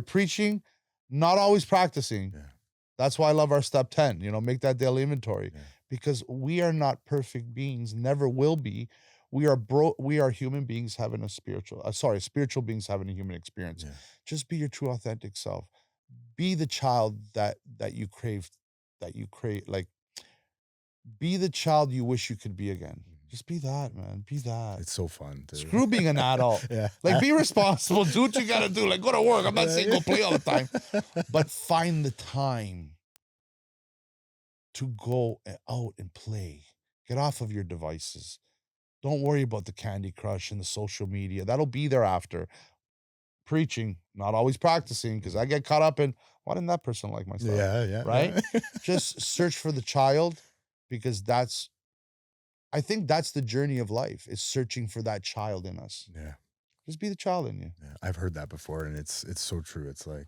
S2: Preaching, not always practicing.
S1: Yeah.
S2: That's why I love our step 10, make that daily inventory
S1: Yeah.
S2: because we are not perfect beings, never will be. We are human beings having spiritual beings having a human experience.
S1: Yeah.
S2: Just be your true authentic self. Be the child that you crave, like be the child you wish you could be again.
S1: Mhm.
S2: Just be that, man. Be that.
S1: It's so fun to
S2: Screw being an adult.
S1: Yeah.
S2: Like, be responsible. Do what you gotta do. Like, go to work. I'm not saying go play all the time,
S1: but
S2: but find the time to go out and play. Get off of your devices. Don't worry about the Candy Crush and the social media. That'll be there after. Preaching, not always practicing, because I get caught up in why didn't that person like my stuff?
S1: yeah.
S2: Right? Just search for the child because I think that's the journey of life is searching for that child in us.
S1: Yeah.
S2: Just be the child in you.
S1: Yeah. I've heard that before, and it's so true. It's like,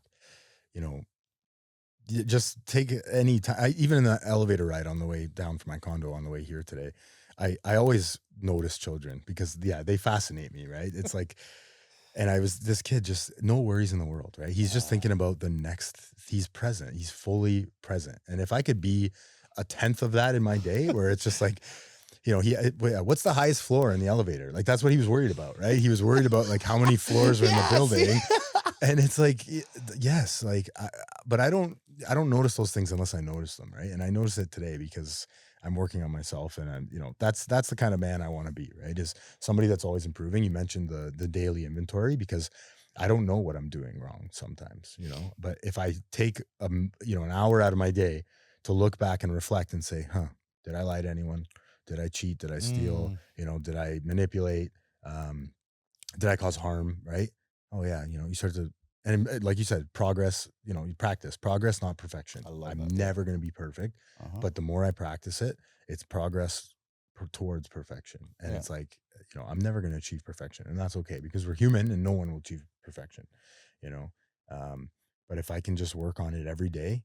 S1: just take any time. Even in the elevator ride on the way down from my condo on the way here today, I always notice children because they fascinate me, right? It's like, and this kid, just no worries in the world, right? He's just thinking about the next. He's present. He's fully present. And if I could be a tenth of that in my day where it's just like, you know, what's the highest floor in the elevator? Like that's what he was worried about, right? He was worried about like how many floors are in the
S2: Yeah, see?
S1: building, and it's like, yes, like, but I don't notice those things unless I notice them, right? And I noticed it today because I'm working on myself, and I'm, you know, that's the kind of man I want to be, right? Is somebody that's always improving. You mentioned the daily inventory because I don't know what I'm doing wrong sometimes, you know. But if I take you know, an hour out of my day to look back and reflect and say, huh, did I lie to anyone? Did I cheat? Did I steal?
S2: Mm,
S1: You know, did I manipulate? Um, did I cause harm? Right? Oh yeah, you know, you start to, and like you said, progress. You know, you practice progress, not perfection.
S2: I love
S1: I'm
S2: that. Yeah.
S1: never going to be perfect,
S2: Uh-huh.
S1: but the more I practice it, it's progress towards perfection. And
S2: Yeah.
S1: it's like, you know, I'm never going to achieve perfection, and that's okay because we're human, and no one will achieve perfection. You know, um, but if I can just work on it every day,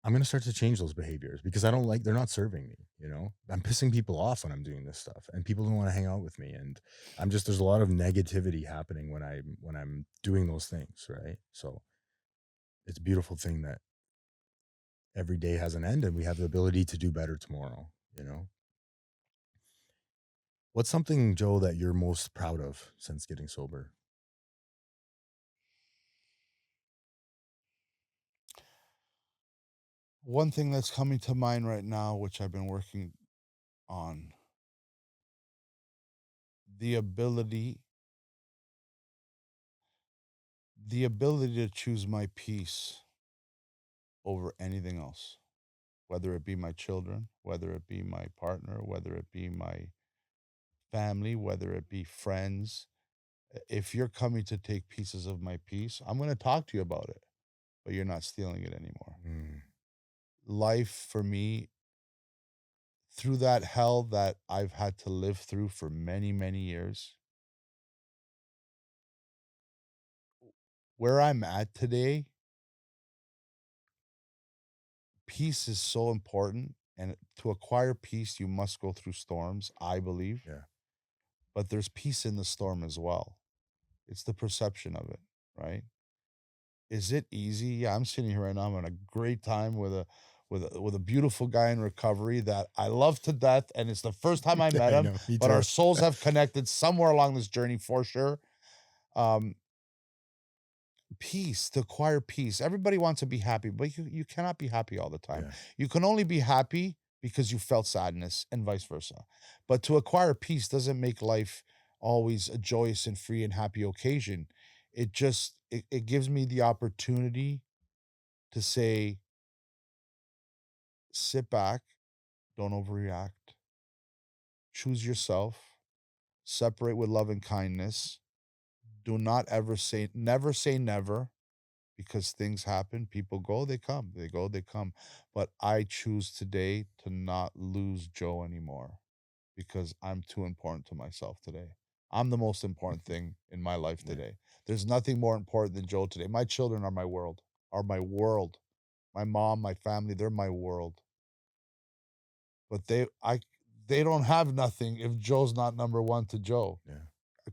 S1: I'm gonna start to change those behaviors because I don't like they're not serving me, you know? I'm pissing people off when I'm doing this stuff, and people don't wanna hang out with me, and I'm just there's a lot of negativity happening when I'm doing those things, right? So, it's a beautiful thing that every day has an end and we have the ability to do better tomorrow, you know? What's something, Joe, that you're most proud of since getting sober?
S2: One thing that's coming to mind right now, which I've been working on, the ability the ability to choose my peace over anything else, whether it be my children, whether it be my partner, whether it be my family, whether it be friends. If you're coming to take pieces of my peace, I'm going to talk to you about it, but you're not stealing it anymore.
S1: Mm,
S2: Life for me, through that hell that I've had to live through for many, many years, where I'm at today, peace is so important. And to acquire peace, you must go through storms, I believe.
S1: yeah.
S2: But there's peace in the storm as well. It's the perception of it, right? Is it easy? Yeah, I'm sitting here right now. I'm having a great time with a beautiful guy in recovery that I love to death, and it's the first time I met
S1: I
S2: him.
S1: know, me
S2: But our
S1: too.
S2: souls have connected somewhere along this journey for sure. Um, Peace, to acquire peace. Everybody wants to be happy, but you cannot be happy all the time.
S1: Yeah,
S2: You can only be happy because you felt sadness and vice versa. But to acquire peace doesn't make life always a joyous and free and happy occasion. It gives me the opportunity to say, sit back, don't overreact, choose yourself, separate with love and kindness. Do not ever say never, because things happen, people go, they come, they go, they come. But I choose today to not lose Joe anymore because I'm too important to myself today. I'm the most important thing in my life
S1: yeah,
S2: today. There's nothing more important than Joe today. My children are my world, are my world. My mom, my family, they're my world. But they don't have nothing if Joe's not number one to Joe.
S1: yeah,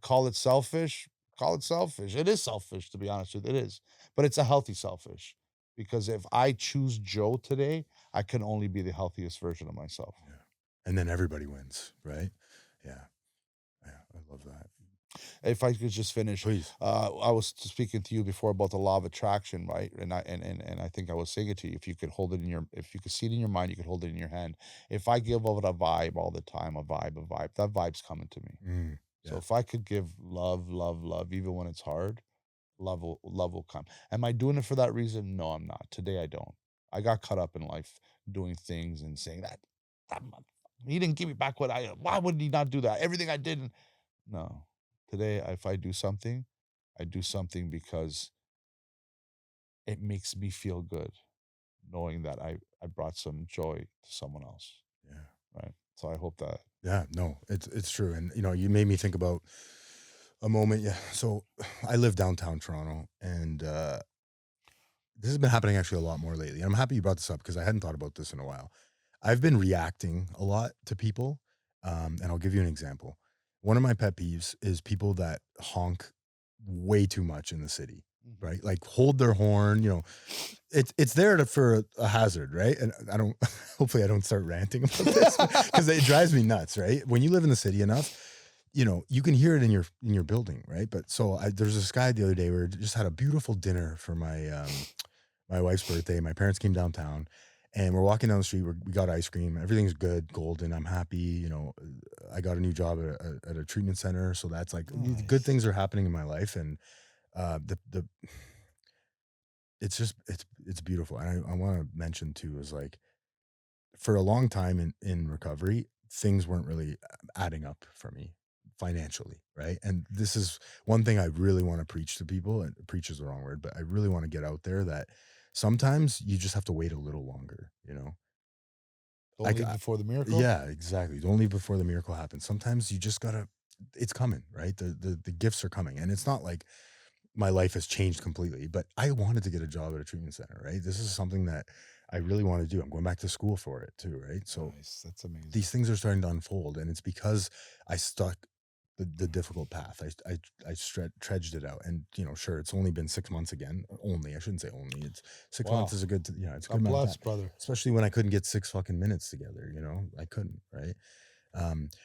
S2: Call it selfish, call it selfish. It is selfish, to be honest with you, it is. But it's a healthy selfish, because if I choose Joe today, I can only be the healthiest version of myself.
S1: yeah. And then everybody wins, right? Yeah, yeah, I love that.
S2: If I could just finish,
S1: Please.
S2: I was speaking to you before about the law of attraction, right? And I think I was saying it to you. If you could hold it in your, if you could see it in your mind, you could hold it in your hand. If I give out a vibe all the time, a vibe, that vibe's coming to me.
S1: Mm,
S2: So
S1: yeah,
S2: if I could give love, love, love, even when it's hard, love will come. Am I doing it for that reason? No, I'm not. Today I don't. I got caught up in life doing things and saying that he didn't give me back what I, why would he not do that? Everything I did. No. Today, if I do something, I do something because it makes me feel good knowing that I brought some joy to someone else.
S1: yeah.
S2: Right. So I hope that.
S1: Yeah, no, it's true, and you know, you made me think about a moment. Yeah, so I live downtown Toronto, and this has been happening actually a lot more lately. I'm happy you brought this up because I hadn't thought about this in a while. I've been reacting a lot to people, and I'll give you an example. One of my pet peeves is people that honk way too much in the city.
S2: Mhm.
S1: right? Like hold their horn, it's there for a hazard, right? And I don't hopefully I don't start ranting about this because it drives me nuts, right? When you live in the city enough, you can hear it in your building, right? But so there's this guy the other day where just had a beautiful dinner for my wife's birthday. My parents came downtown and we're walking down the street. We got ice cream. Everything's good, golden. I'm happy. I got a new job at a treatment center. So that's like good
S2: Nice.
S1: things are happening in my life. And the it's just it's beautiful. And I want to mention too is like for a long time in recovery, things weren't really adding up for me financially, right? And this is one thing I really want to preach to people, and preach is the wrong word, but I really want to get out there that sometimes you just have to wait a little longer.
S2: Don't
S1: Like,
S2: leave before the miracle.
S1: yeah, exactly. Don't leave before the miracle happens. Sometimes you just gotta. It's coming, right? The gifts are coming, and it's not like my life has changed completely, but I wanted to get a job at a treatment center, right? This is something that I really want to do. I'm going back to school for it too, right? So
S2: Nice. That's amazing.
S1: these things are starting to unfold, and it's because I stuck the difficult path. I trudged it out, and sure, it's only been 6 months again. Only I shouldn't say only. It's 6 months
S2: Wow.
S1: is a good, it's a good
S2: God
S1: amount of
S2: bless,
S1: time,
S2: brother.
S1: especially when I couldn't get 6 fucking minutes together. I couldn't, right?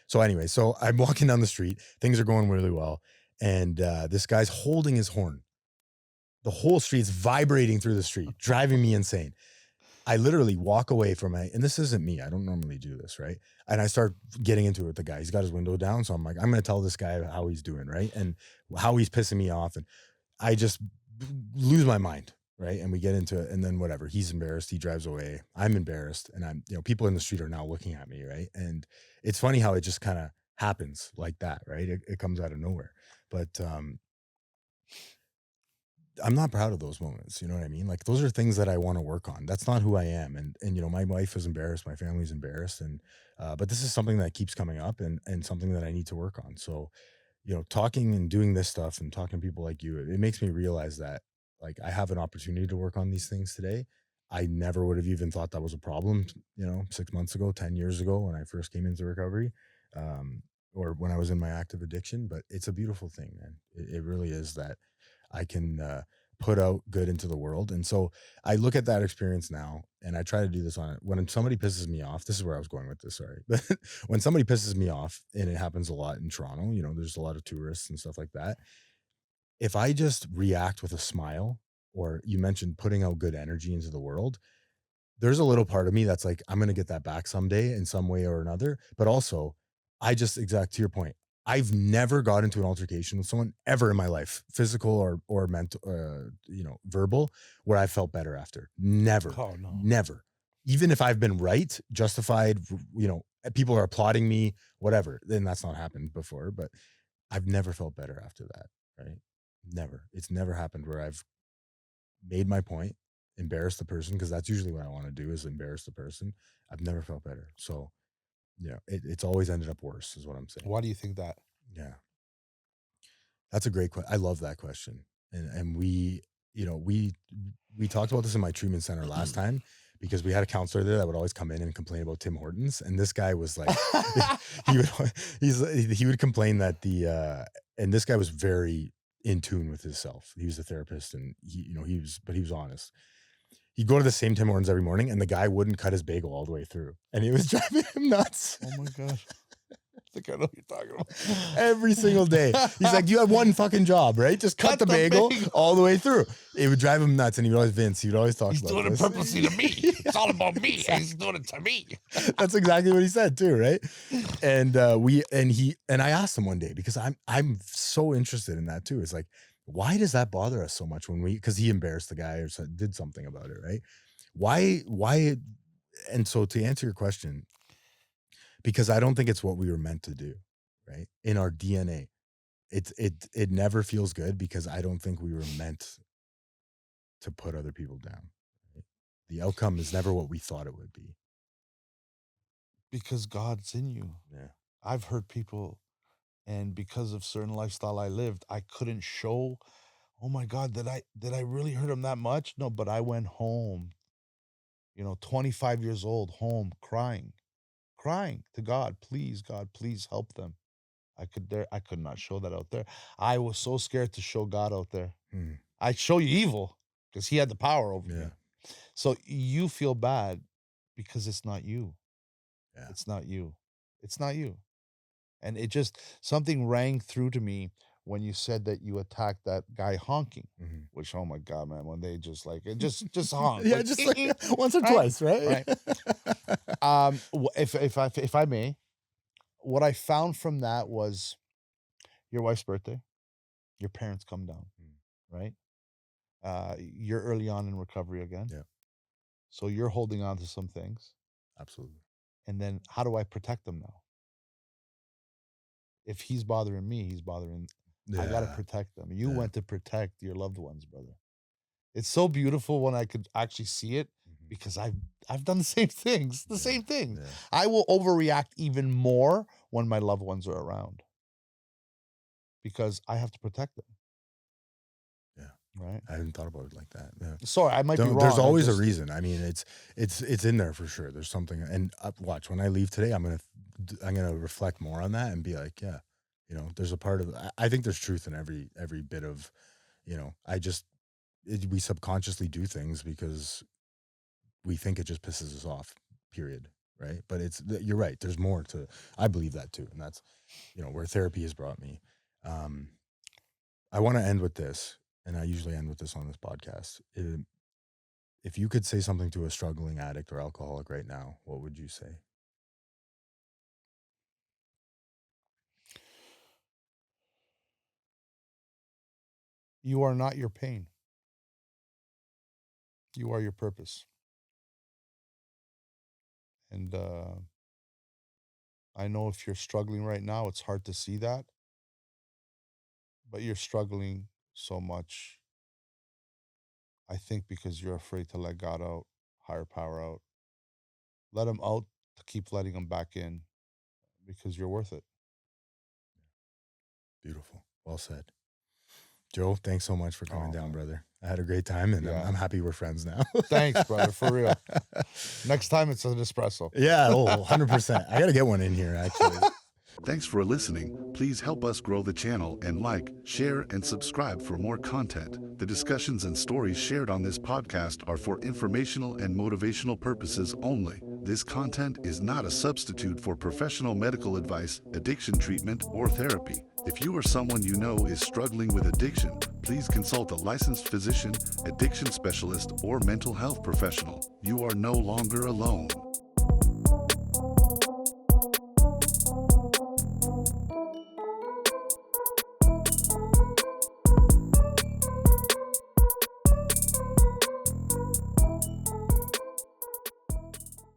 S1: So anyway, so I'm walking down the street. Things are going really well, and this guy's holding his horn. The whole street's vibrating through the street, driving me insane. I literally walk away from my, and this isn't me. I don't normally do this, right? And I start getting into it with the guy. He's got his window down. So I'm like, I'm going to tell this guy how he's doing, right? And how he's pissing me off. And I just lose my mind, right? And we get into it. And then whatever, he's embarrassed. He drives away. I'm embarrassed. And people in the street are now looking at me, right? And it's funny how it just kind of happens like that, right? It comes out of nowhere. But I'm not proud of those moments, you know what I mean? Like those are things that I want to work on. That's not who I am. And my wife is embarrassed, my family's embarrassed, and but this is something that keeps coming up, and something that I need to work on. So, talking and doing this stuff and talking to people like you, it makes me realize that like I have an opportunity to work on these things today. I never would have even thought that was a problem, 6 months ago, 10 years ago when I first came into recovery. Um, or when I was in my active addiction, but it's a beautiful thing, man. It really is that I can put out good into the world. And so I look at that experience now and I try to do this on it. When somebody pisses me off, this is where I was going with this, sorry. But when somebody pisses me off, and it happens a lot in Toronto, there's a lot of tourists and stuff like that. If I just react with a smile, or you mentioned putting out good energy into the world, there's a little part of me that's like, I'm gonna get that back someday in some way or another. But also, I just exact to your point, I've never got into an altercation with someone ever in my life, physical or mental, verbal, where I felt better after. Never,
S2: Oh no.
S1: never. Even if I've been right, justified, people are applauding me, whatever. Then that's not happened before, but I've never felt better after that. Right? Never. It's never happened where I've made my point, embarrass the person, because that's usually what I want to do is embarrass the person. I've never felt better. So yeah, it's always ended up worse, is what I'm saying.
S2: Why do you think that?
S1: Yeah, that's a great question. I love that question, and we talked about this in my treatment center last time because we had a counselor there that would always come in and complain about Tim Hortons, and this guy was like, he would he would complain that and this guy was very in tune with himself. He was a therapist, and he was honest. He'd go to the same Tim Hortons every morning, and the guy wouldn't cut his bagel all the way through, and it was driving him nuts.
S2: Oh my gosh. I think I know what you're talking
S1: Every single day. He's like,
S2: about.
S1: "You have one fucking job, right? Just cut
S2: Cut
S1: the
S2: the
S1: bagel
S2: bagel.
S1: all the way through." It would drive him nuts, and he would always talk
S2: He's
S1: about
S2: doing it
S1: this.
S2: purposely to me. It's all about me. And
S1: Exactly.
S2: he's doing it to me.
S1: That's exactly what he said too, right? And I asked him one day because I'm so interested in that too. It's like, why does that bother us so much when because he embarrassed the guy or did something about it, right? Why? And so to answer your question, because I don't think it's what we were meant to do, right? In our DNA. It never feels good because I don't think we were meant to put other people down. Right? The outcome is never what we thought it would be.
S2: Because God's in you.
S1: Yeah.
S2: I've heard people, and because of certain lifestyle I lived, I couldn't show, oh my God, did I really hurt him that much? No, but I went home, 25 years old, home, crying to God, please help them. I could not show that out there. I was so scared to show God out there.
S1: Hmm.
S2: I show you evil because he had the power over me. So you feel bad because it's not you.
S1: Yeah.
S2: It's not you. It's not you. And it just, something rang through to me when you said that you attacked that guy honking, which, oh my God, man, when they just like, it just honk.
S1: Yeah,
S2: like,
S1: just like once or
S2: right?
S1: twice, right?
S2: Right. If I may, what I found from that was your wife's birthday, your parents come down, right? You're early on in recovery again.
S1: Yeah.
S2: So you're holding on to some things.
S1: Absolutely.
S2: And then how do I protect them now? If he's bothering me, he's bothering. I got to protect them. You went to protect your loved ones, brother. It's so beautiful when I could actually see it because I've done the same things, same things.
S1: Yeah.
S2: I will overreact even more when my loved ones are around because I have to protect them.
S1: Yeah.
S2: Right.
S1: I hadn't thought about it like that. Yeah.
S2: Sorry, I might be wrong.
S1: There's always a reason. I mean, it's in there for sure. There's something, and watch when I leave today, I'm gonna reflect more on that and be like, yeah, you know, there's a part of. I think there's truth in every bit of, you know. We subconsciously do things because we think it just pisses us off. Period. Right. But you're right. There's more to. I believe that too, and that's, you know, where therapy has brought me. I want to end with this, and I usually end with this on this podcast. If you could say something to a struggling addict or alcoholic right now, what would you say?
S2: You are not your pain. You are your purpose. And I know if you're struggling right now, it's hard to see that. But you're struggling so much, I think, because you're afraid to let God out, higher power out. Let him out to keep letting him back in because you're worth it.
S1: Beautiful. Well said. Joe, thanks so much for coming down,
S2: man.
S1: brother. I had a great time, and I'm happy we're friends now.
S2: Thanks, brother, for real. Next time it's an espresso.
S1: Yeah, 100%. I got to get one in here, actually.
S3: Thanks for listening. Please help us grow the channel and like, share, and subscribe for more content. The discussions and stories shared on this podcast are for informational and motivational purposes only. This content is not a substitute for professional medical advice, addiction treatment, or therapy. If you or someone you know is struggling with addiction, please consult a licensed physician, addiction specialist, or mental health professional. You are no longer alone.